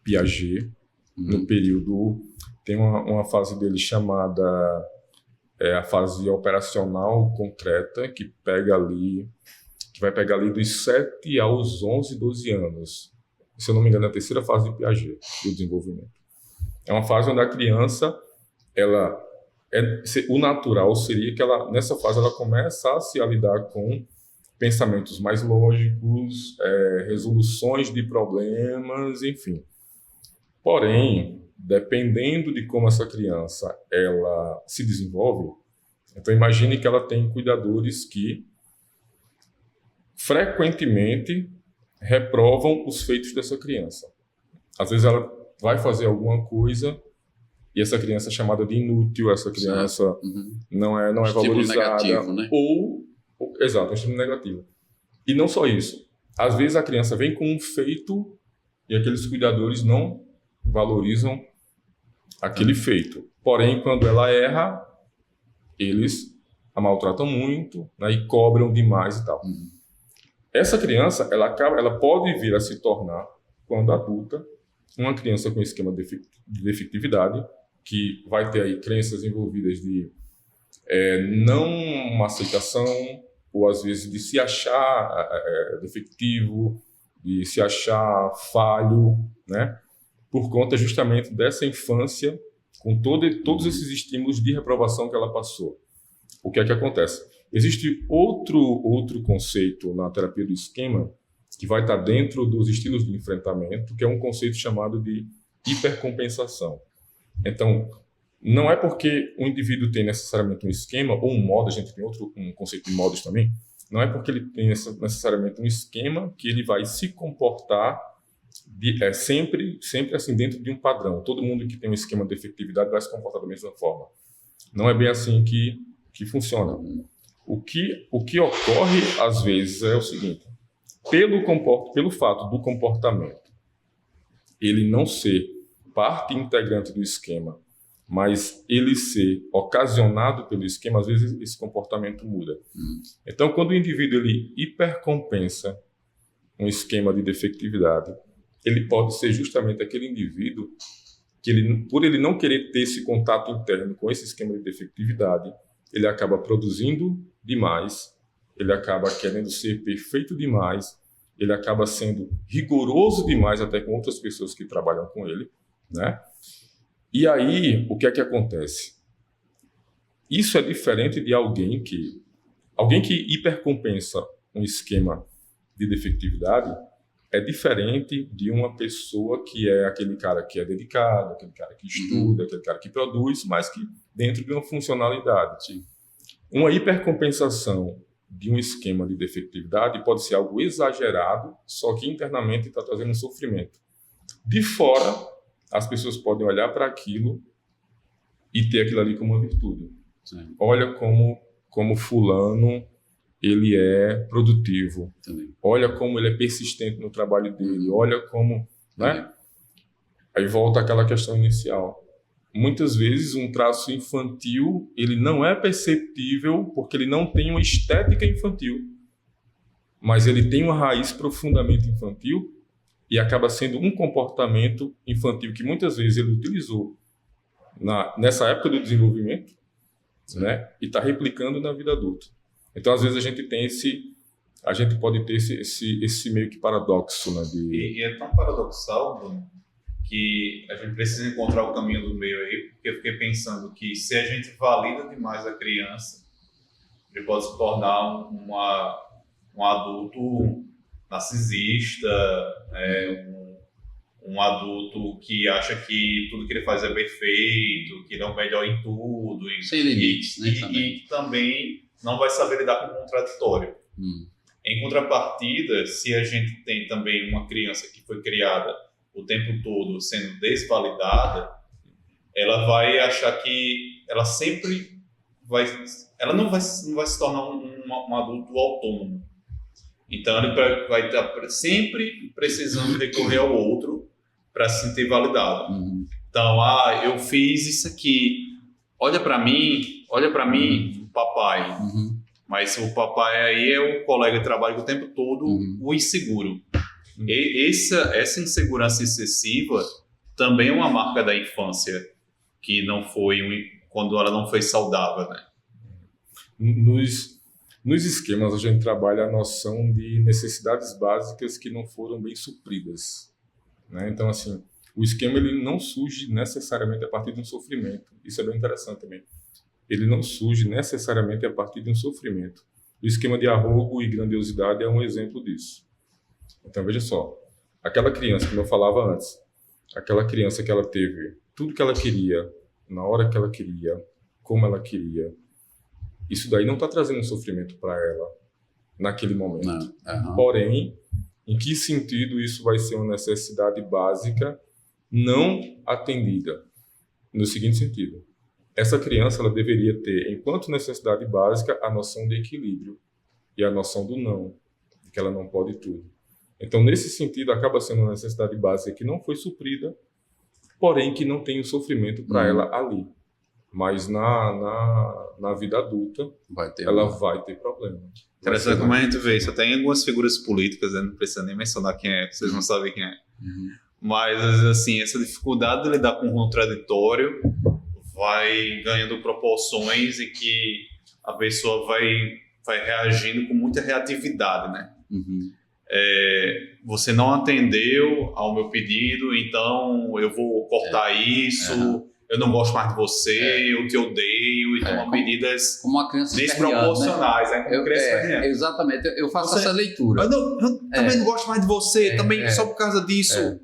Speaker 3: Piaget, no período, tem uma fase dele chamada a fase operacional concreta, que vai pegar ali dos 7 aos 11, 12 anos. Se eu não me engano, é a terceira fase de Piaget, do desenvolvimento. É uma fase onde a criança, o natural seria que nessa fase ela começasse a lidar com pensamentos mais lógicos, resoluções de problemas, enfim. Porém, dependendo de como essa criança ela se desenvolve, então imagine que ela tem cuidadores que frequentemente reprovam os feitos dessa criança. Às vezes ela vai fazer alguma coisa e essa criança é chamada de inútil, essa criança não é valorizada.
Speaker 1: Negativo, né?
Speaker 3: Exato, um estímulo negativo. E não só isso. Às vezes a criança vem com um feito e aqueles cuidadores não valorizam aquele feito. Porém, quando ela erra, eles a maltratam muito, né, e cobram demais e tal. Essa criança, ela pode vir a se tornar, quando adulta, uma criança com esquema de defectividade, que vai ter aí crenças envolvidas de não aceitação, ou às vezes de se achar defectivo, de se achar falho, né? Por conta justamente dessa infância, com todos esses estímulos de reprovação que ela passou. O que é que acontece? Existe outro conceito na terapia do esquema, que vai estar dentro dos estilos de enfrentamento, que é um conceito chamado de hipercompensação. Então, não é porque o indivíduo tem necessariamente um esquema, ou um modo, a gente tem um conceito de modos também, não é porque ele tem necessariamente um esquema que ele vai se comportar sempre assim dentro de um padrão. Todo mundo que tem um esquema de efetividade vai se comportar da mesma forma. Não é bem assim que funciona. O que ocorre às vezes é o seguinte: pelo fato do comportamento ele não ser parte integrante do esquema, mas ele ser ocasionado pelo esquema, às vezes esse comportamento muda. Então, quando o indivíduo ele hipercompensa um esquema de defectividade, ele pode ser justamente aquele indivíduo que, por ele não querer ter esse contato interno com esse esquema de defectividade, ele acaba produzindo demais, ele acaba querendo ser perfeito demais, ele acaba sendo rigoroso demais até com outras pessoas que trabalham com ele, né? E aí, o que é que acontece? Isso é diferente de alguém que hipercompensa um esquema de defectividade, é diferente de uma pessoa que é aquele cara que é dedicado, aquele cara que estuda, aquele cara que produz, mas que dentro de uma funcionalidade. Sim. Uma hipercompensação de um esquema de defectividade pode ser algo exagerado, só que internamente está trazendo um sofrimento. De fora, as pessoas podem olhar para aquilo e ter aquilo ali como uma virtude.
Speaker 1: Sim.
Speaker 3: Olha como fulano ele é produtivo.
Speaker 1: Também.
Speaker 3: Olha como ele é persistente no trabalho dele. Olha como... Né? Aí volta aquela questão inicial. Muitas vezes um traço infantil ele não é perceptível porque ele não tem uma estética infantil, mas ele tem uma raiz profundamente infantil e acaba sendo um comportamento infantil que muitas vezes ele utilizou nessa época do desenvolvimento, né? E está replicando na vida adulta. Então, às vezes, a gente pode ter esse meio que paradoxo, né?
Speaker 2: E é tão paradoxal, Bruno, que a gente precisa encontrar o caminho do meio aí, porque eu fiquei pensando que se a gente valida demais a criança, ele pode se tornar um adulto narcisista, um adulto que acha que tudo que ele faz é perfeito, que ele é o melhor em tudo.
Speaker 1: Sem limites, né?
Speaker 2: E que também não vai saber lidar com o contraditório. Em contrapartida, se a gente tem também uma criança que foi criada o tempo todo sendo desvalidada, ela vai achar que ela sempre vai... Ela não vai se tornar um adulto autônomo. Então, ele vai estar sempre precisando recorrer ao outro para se sentir validado. Então, eu fiz isso aqui. Olha para mim, papai. Mas o papai aí é o colega de trabalho o tempo todo, o inseguro. E essa insegurança excessiva também é uma marca da infância, que não foi quando ela não foi saudável, né?
Speaker 3: Nos esquemas, a gente trabalha a noção de necessidades básicas que não foram bem supridas, né? Então, assim, o esquema ele não surge necessariamente a partir de um sofrimento. Isso é bem interessante também. Ele não surge necessariamente a partir de um sofrimento. O esquema de arrogo e grandiosidade é um exemplo disso. Então, veja só. Aquela criança, como eu falava antes, aquela criança que ela teve tudo que ela queria, na hora que ela queria, como ela queria, isso daí não está trazendo um sofrimento para ela naquele momento. Porém, em que sentido isso vai ser uma necessidade básica não atendida? No seguinte sentido, essa criança ela deveria ter, enquanto necessidade básica, a noção de equilíbrio e a noção do não, que ela não pode tudo. Então, nesse sentido, acaba sendo uma necessidade básica que não foi suprida, porém que não tem o sofrimento para ela ali. Mas na vida adulta, ela vai ter problema.
Speaker 2: Interessante como a gente vê isso. Até em algumas figuras políticas, não precisa nem mencionar quem é, vocês não sabem quem é. Mas, assim, essa dificuldade de lidar com o contraditório vai ganhando proporções e que a pessoa vai reagindo com muita reatividade, né? Você não atendeu ao meu pedido, então eu vou cortar isso, eu não gosto mais de você, eu te odeio, então medidas
Speaker 1: como uma criança
Speaker 2: desproporcionais. Né?
Speaker 1: Exatamente, eu faço essa leitura.
Speaker 2: Eu também não gosto mais de você, também só por causa disso.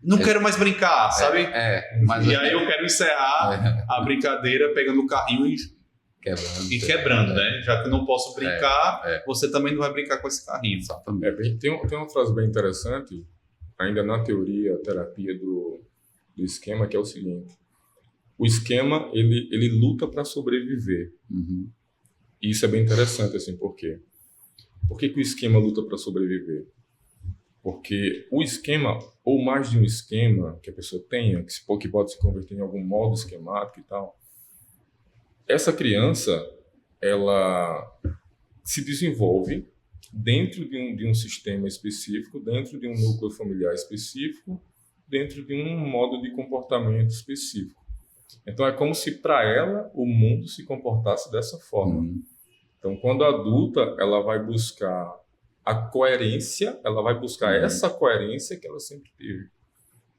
Speaker 2: Não quero mais brincar, sabe? E aí eu quero encerrar a brincadeira pegando o carrinho e quebrando, né? Já que eu não posso brincar, você também não vai brincar com esse carrinho.
Speaker 3: Exatamente. Tem uma frase bem interessante, ainda na teoria, terapia do esquema, que é o seguinte: o esquema, ele luta para sobreviver. E isso é bem interessante, assim, por quê? Por que o esquema luta para sobreviver? Porque o esquema, ou mais de um esquema que a pessoa tenha, que pode se converter em algum modo esquemático e tal, essa criança, ela se desenvolve dentro de um sistema específico, dentro de um núcleo familiar específico, dentro de um modo de comportamento específico. Então, é como se para ela o mundo se comportasse dessa forma. Então, quando adulta, ela vai buscar a coerência, ela vai buscar essa coerência que ela sempre teve,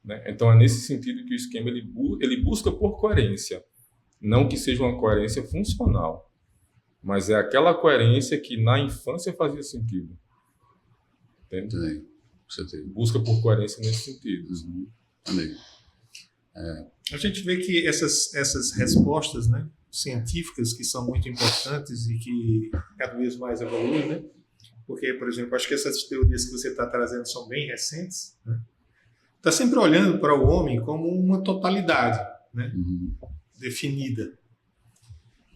Speaker 3: né? Então, é nesse sentido que o esquema ele busca por coerência. Não que seja uma coerência funcional, mas é aquela coerência que na infância fazia sentido. Entende? Busca por coerência nesse sentido.
Speaker 4: A gente vê que essas respostas, né, científicas, que são muito importantes e que cada vez mais evoluem, né? Porque, por exemplo, acho que essas teorias que você está trazendo são bem recentes, né? está sempre olhando para o homem como uma totalidade, né? Definida.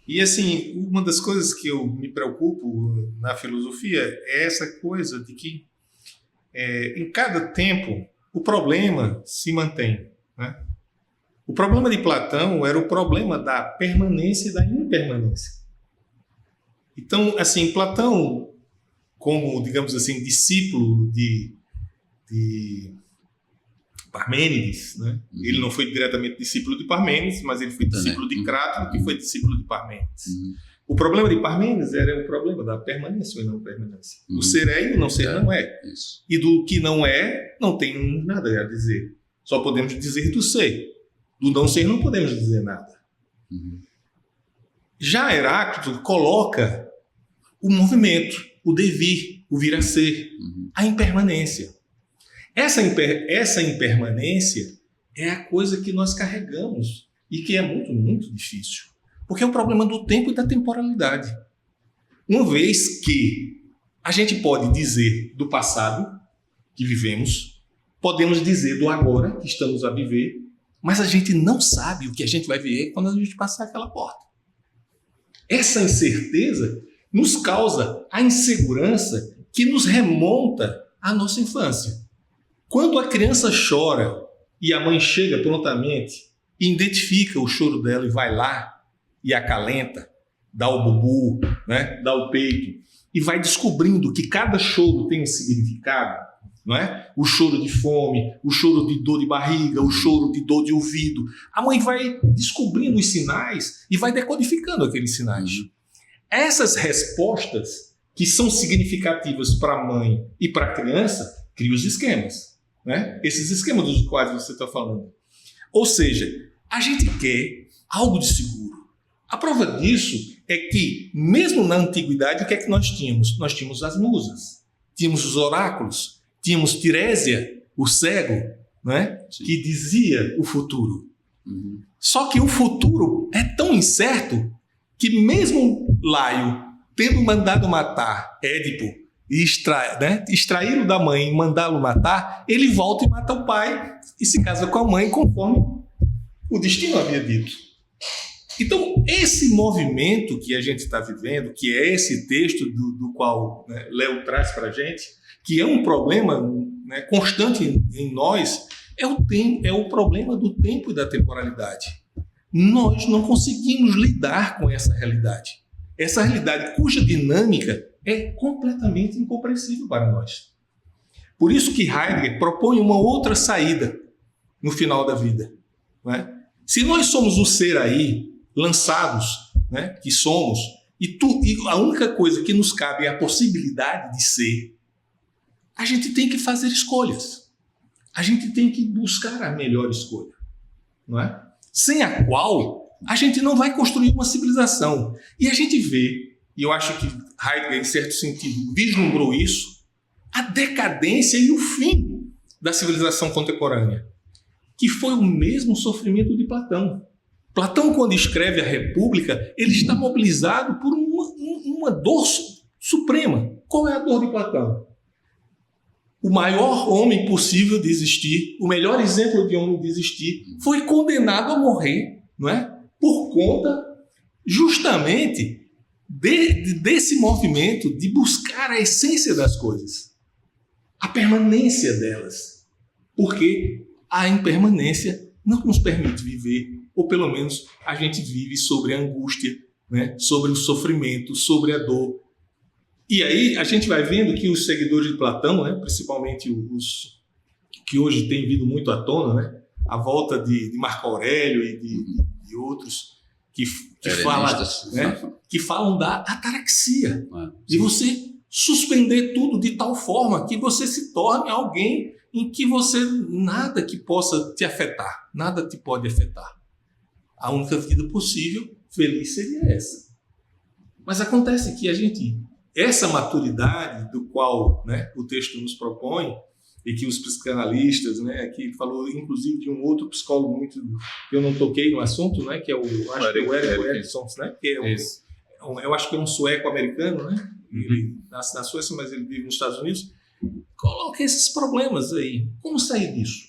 Speaker 4: E assim, uma das coisas que eu me preocupo na filosofia é essa coisa de que em cada tempo o problema se mantém, né? O problema de Platão era o problema da permanência e da impermanência. Então, assim, Platão, como, digamos assim, discípulo de Parmênides, né? Ele não foi diretamente discípulo de Parmênides, mas ele foi discípulo de Crato, que foi discípulo de Parmênides. O problema de Parmênides era o problema da permanência ou não permanência. O ser é e o não ser não é.
Speaker 1: Isso.
Speaker 4: E do que não é, não tem nada a dizer. Só podemos dizer do ser. Do não ser não podemos dizer nada. Já Heráclito coloca o movimento, o devir, o vir a ser, a impermanência. Essa impermanência é a coisa que nós carregamos e que é muito, muito difícil. Porque é o problema do tempo e da temporalidade. Uma vez que a gente pode dizer do passado que vivemos, podemos dizer do agora que estamos a viver, mas a gente não sabe o que a gente vai viver quando a gente passar aquela porta. Essa incerteza nos causa a insegurança que nos remonta à nossa infância. Quando a criança chora e a mãe chega prontamente e identifica o choro dela e vai lá e acalenta, dá o bubu, né, dá o peito, e vai descobrindo que cada choro tem um significado, não é? O choro de fome, o choro de dor de barriga, o choro de dor de ouvido. A mãe vai descobrindo os sinais e vai decodificando aqueles sinais. Essas respostas, que são significativas para a mãe e para a criança, criam os esquemas, né? Esses esquemas dos quais você está falando. Ou seja, a gente quer algo de seguro. A prova disso é que, mesmo na antiguidade, o que é que nós tínhamos? Nós tínhamos as musas, tínhamos os oráculos, tínhamos Tirésia, o cego, né? Que dizia o futuro. Só que o futuro é tão incerto que mesmo Laio, tendo mandado matar Édipo e extraí-lo da mãe e mandá-lo matar, ele volta e mata o pai e se casa com a mãe conforme o destino havia dito. Então, esse movimento que a gente está vivendo, que é esse texto do qual, né, Léo traz para a gente, que é um problema, né, constante em nós, é o problema do tempo e da temporalidade. Nós não conseguimos lidar com essa realidade. Essa realidade cuja dinâmica é completamente incompreensível para nós. Por isso que Heidegger propõe uma outra saída no final da vida, não é? Se nós somos o ser aí, lançados, né, que somos, e a única coisa que nos cabe é a possibilidade de ser, a gente tem que fazer escolhas. A gente tem que buscar a melhor escolha, não é? Sem a qual a gente não vai construir uma civilização. E a gente vê, e eu acho que Heidegger, em certo sentido, vislumbrou isso, a decadência e o fim da civilização contemporânea, que foi o mesmo sofrimento de Platão. Platão, quando escreve a República, ele está mobilizado por uma dor suprema. Qual é a dor de Platão? O maior homem possível de existir, o melhor exemplo de homem de existir, foi condenado a morrer, não é? Por conta, justamente, desse movimento de buscar a essência das coisas, a permanência delas. Porque a impermanência não nos permite viver, ou pelo menos a gente vive sobre a angústia, né? Sobre o sofrimento, sobre a dor. E aí a gente vai vendo que os seguidores de Platão, né? Principalmente os que hoje têm vindo muito à tona, né? A volta de Marco Aurélio e de outros que falam da ataraxia, de você suspender tudo de tal forma que você se torne alguém em que você nada que possa te afetar, nada te pode afetar. A única vida possível, feliz, seria essa. Mas acontece que essa maturidade do qual, né, o texto nos propõe, e que os psicanalistas, né, aqui falou inclusive de um outro psicólogo muito, eu não toquei no assunto, né, que é o Erik Erikson, né, que eu acho que é um sueco-americano, né, ele nasce na Suécia, mas ele vive nos Estados Unidos. Coloca esses problemas aí. Como sair disso?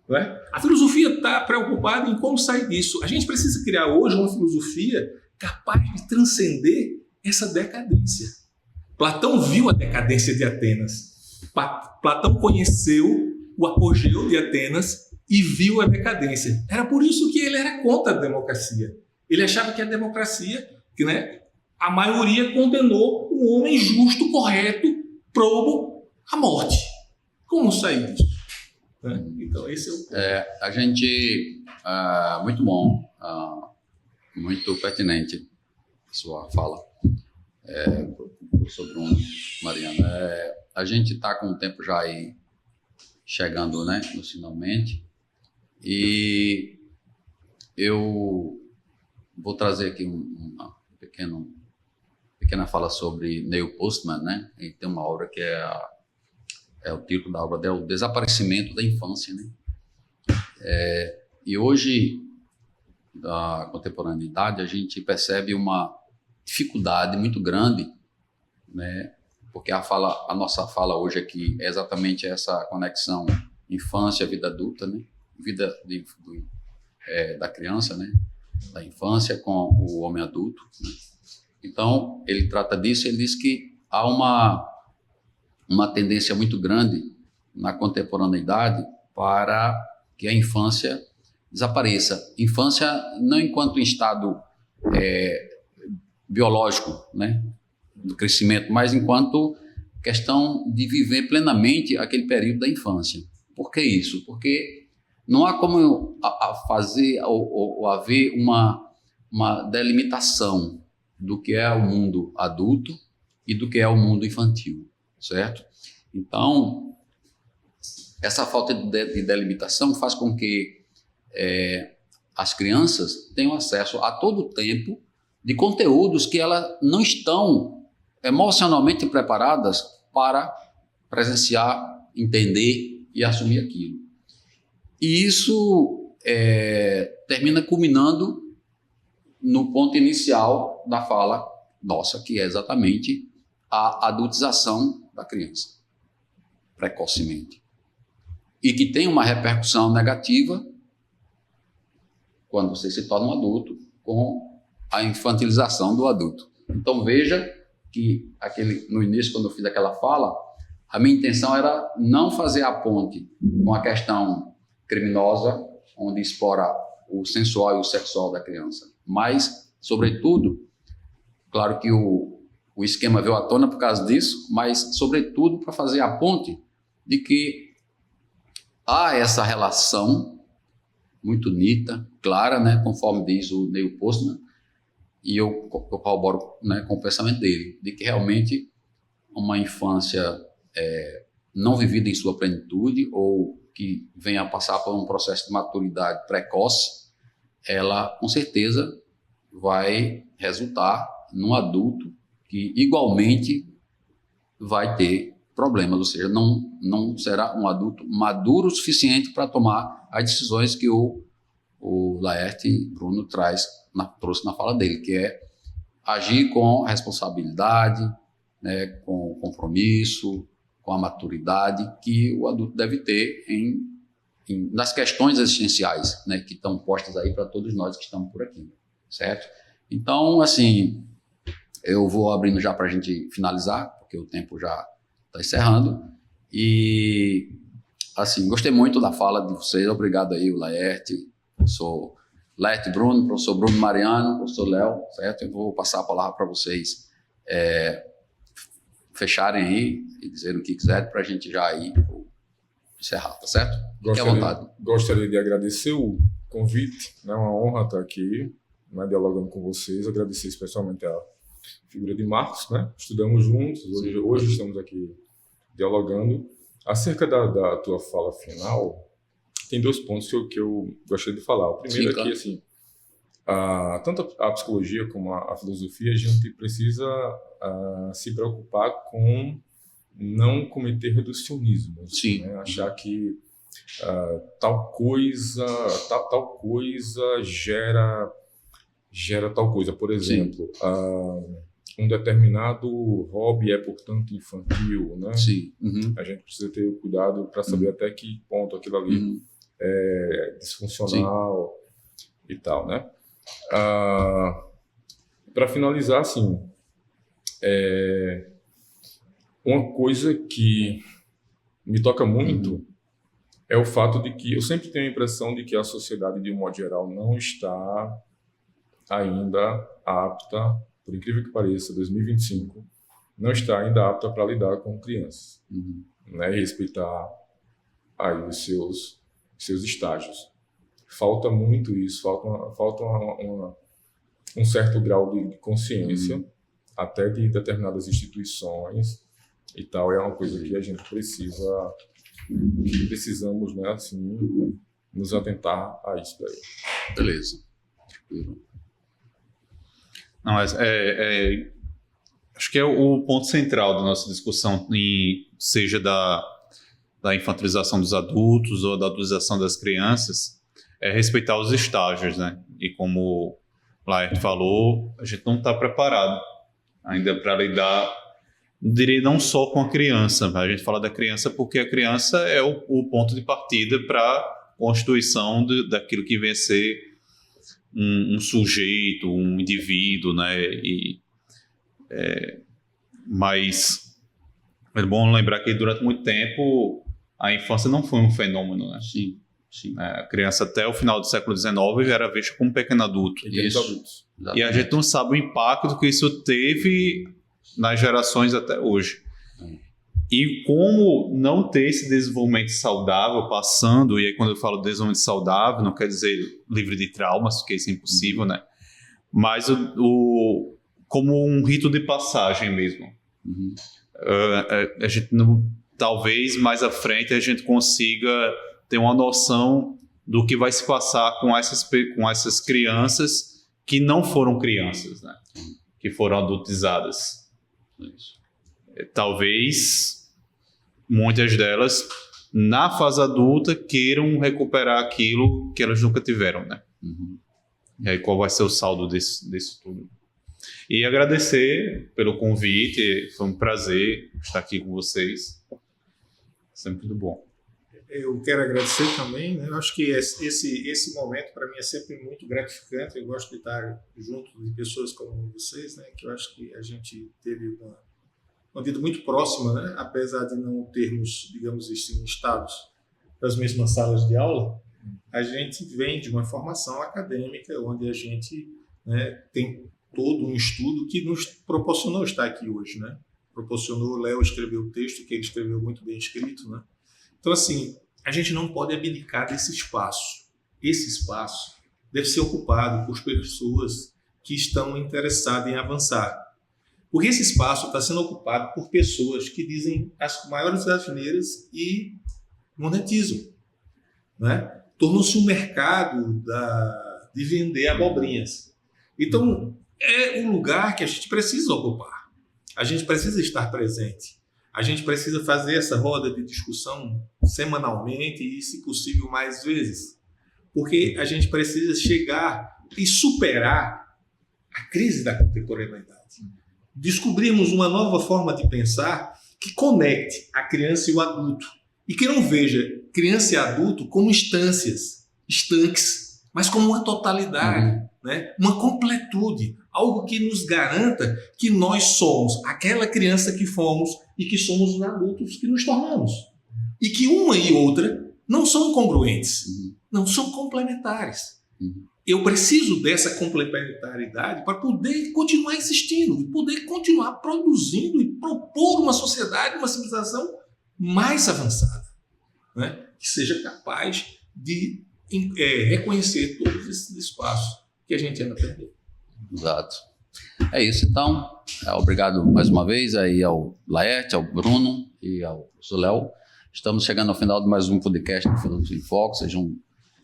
Speaker 4: Não é? A filosofia está preocupada em como sair disso. A gente precisa criar hoje uma filosofia capaz de transcender essa decadência. Platão viu a decadência de Atenas. Platão conheceu o apogeu de Atenas e viu a decadência. Era por isso que ele era contra a democracia. Ele achava que a democracia, a maioria condenou um homem justo, correto, probo à morte. Como sair disso? Então, esse é o ponto.
Speaker 1: A gente... muito bom, muito pertinente a sua fala, professor Bruno, Mariana. A gente está com o tempo já aí chegando, né, no finalmente, e eu vou trazer aqui uma pequena fala sobre Neil Postman, né? Ele tem uma obra que o título da obra dele, O Desaparecimento da Infância, né? E hoje, da contemporaneidade, a gente percebe uma dificuldade muito grande, né? Porque a nossa fala hoje aqui é exatamente essa conexão infância, vida adulta, né? Vida da criança, né? Da infância com o homem adulto, né? Então, ele trata disso, ele diz que há uma tendência muito grande na contemporaneidade para que a infância desapareça. Infância não enquanto estado biológico, né, do crescimento, mas enquanto questão de viver plenamente aquele período da infância. Por que isso? Porque não há como fazer ou haver uma delimitação do que é o mundo adulto e do que é o mundo infantil, certo? Então, essa falta de delimitação faz com que as crianças tenham acesso a todo o tempo de conteúdos que elas não estão emocionalmente preparadas para presenciar, entender e assumir aquilo. E isso termina culminando no ponto inicial da fala nossa, que é exatamente a adultização da criança, precocemente. E que tem uma repercussão negativa quando você se torna um adulto, com a infantilização do adulto. Então veja que no início, quando eu fiz aquela fala, a minha intenção era não fazer a ponte com a questão criminosa, onde explora o sensual e o sexual da criança, mas, sobretudo, claro que o esquema veio à tona por causa disso, mas, sobretudo, para fazer a ponte de que há essa relação muito nítida, clara, né, conforme diz o Neil Postman, e eu corroboro, né, com o pensamento dele, de que realmente uma infância não vivida em sua plenitude ou que venha a passar por um processo de maturidade precoce, ela com certeza vai resultar num adulto que igualmente vai ter problemas, ou seja, não será um adulto maduro o suficiente para tomar as decisões que o Laerte Bruno trouxe na fala dele, que é agir com responsabilidade, né, com compromisso, com a maturidade que o adulto deve ter nas questões existenciais, né, que estão postas aí para todos nós que estamos por aqui, certo? Então, assim, eu vou abrindo já para a gente finalizar, porque o tempo já está encerrando, e, assim, gostei muito da fala de vocês, obrigado aí, o Laerte, professor Laerte Bruno, professor Bruno Mariano, professor Léo, certo? Eu vou passar a palavra para vocês fecharem aí e dizerem o que quiserem para a gente já ir encerrar, tá certo? Fique à vontade.
Speaker 3: Gostaria de agradecer o convite, né? Uma honra estar aqui, né, dialogando com vocês, agradecer especialmente a figura de Marcos, né? Estudamos juntos, hoje estamos aqui dialogando. Acerca da tua fala final, tem dois pontos que eu gostaria de falar. O primeiro é que, assim, tanto a psicologia como a filosofia, a gente precisa se preocupar com não cometer reducionismo.
Speaker 1: Sim.
Speaker 3: Né? Achar que tal coisa gera tal coisa. Por exemplo, um determinado hobby é, portanto, infantil, né?
Speaker 1: Sim. Uhum.
Speaker 3: A gente precisa ter cuidado para saber até que ponto aquilo ali disfuncional e tal, né? Para finalizar, assim, uma coisa que me toca muito é o fato de que eu sempre tenho a impressão de que a sociedade, de um modo geral, não está ainda apta, por incrível que pareça, 2025, não está ainda apta para lidar com crianças, né, e respeitar aí os seus estágios. Falta muito isso, falta um certo grau de consciência, até de determinadas instituições e tal. É uma coisa que a gente precisamos, né, assim, nos atentar a isso daí.
Speaker 1: Beleza.
Speaker 2: Não, acho que é o ponto central da nossa discussão, seja da infantilização dos adultos ou da adultização das crianças, é respeitar os estágios, né? E como o Laerte falou, a gente não está preparado ainda para lidar, diria, não só com a criança. A gente fala da criança porque a criança é o ponto de partida para a constituição daquilo que vem a ser um sujeito, um indivíduo, né? Mas é bom lembrar que durante muito tempo a infância não foi um fenômeno, né?
Speaker 1: Sim.
Speaker 2: A criança até o final do século XIX já era vista como um pequeno adulto.
Speaker 1: Isso.
Speaker 2: E a gente não sabe o impacto que isso teve nas gerações até hoje. E como não ter esse desenvolvimento saudável passando, e aí quando eu falo desenvolvimento saudável, não quer dizer livre de traumas, porque isso é impossível, né? Mas como um rito de passagem mesmo. A gente talvez mais à frente a gente consiga ter uma noção do que vai se passar com essas crianças que não foram crianças, né? Que foram adultizadas. Talvez muitas delas, na fase adulta, queiram recuperar aquilo que elas nunca tiveram, né? E aí qual vai ser o saldo disso tudo? E agradecer pelo convite, foi um prazer estar aqui com vocês. Sempre muito bom.
Speaker 4: Eu quero agradecer também, né? Eu acho que esse momento para mim é sempre muito gratificante. Eu gosto de estar junto de pessoas como vocês, né? Que eu acho que a gente teve uma vida muito próxima, né? Apesar de não termos, digamos assim, estados das mesmas salas de aula, a gente vem de uma formação acadêmica onde a gente, né, tem todo um estudo que nos proporcionou estar aqui hoje, né? Proporcionou, o Léo escreveu o texto, que ele escreveu muito bem escrito, né? Então, assim, a gente não pode abdicar desse espaço. Esse espaço deve ser ocupado por pessoas que estão interessadas em avançar. Porque esse espaço está sendo ocupado por pessoas que dizem as maiores asneiras e monetizam, né? Tornou-se um mercado de vender abobrinhas. Então, é um lugar que a gente precisa ocupar. A gente precisa estar presente. A gente precisa fazer essa roda de discussão semanalmente e, se possível, mais vezes. Porque a gente precisa chegar e superar a crise da contemporaneidade. Descobrirmos uma nova forma de pensar que conecte a criança e o adulto. E que não veja criança e adulto como instâncias, estanques, mas como uma totalidade, né? Uma completude, algo que nos garanta que nós somos aquela criança que fomos e que somos os adultos que nos tornamos. E que uma e outra não são incongruentes, não são complementares. Eu preciso dessa complementaridade para poder continuar existindo, poder continuar produzindo e propor uma sociedade, uma civilização mais avançada, né? Que seja capaz de reconhecer todos esses espaços que a gente anda perdendo.
Speaker 1: Exato. É isso, então. Obrigado mais uma vez aí ao Laerte, ao Bruno e ao Léo. Estamos chegando ao final de mais um podcast do Filosofia em Foco.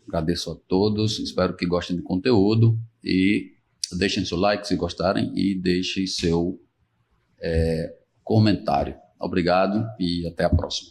Speaker 1: Agradeço a todos, espero que gostem do conteúdo e deixem seu like se gostarem e deixem seu comentário. Obrigado e até a próxima.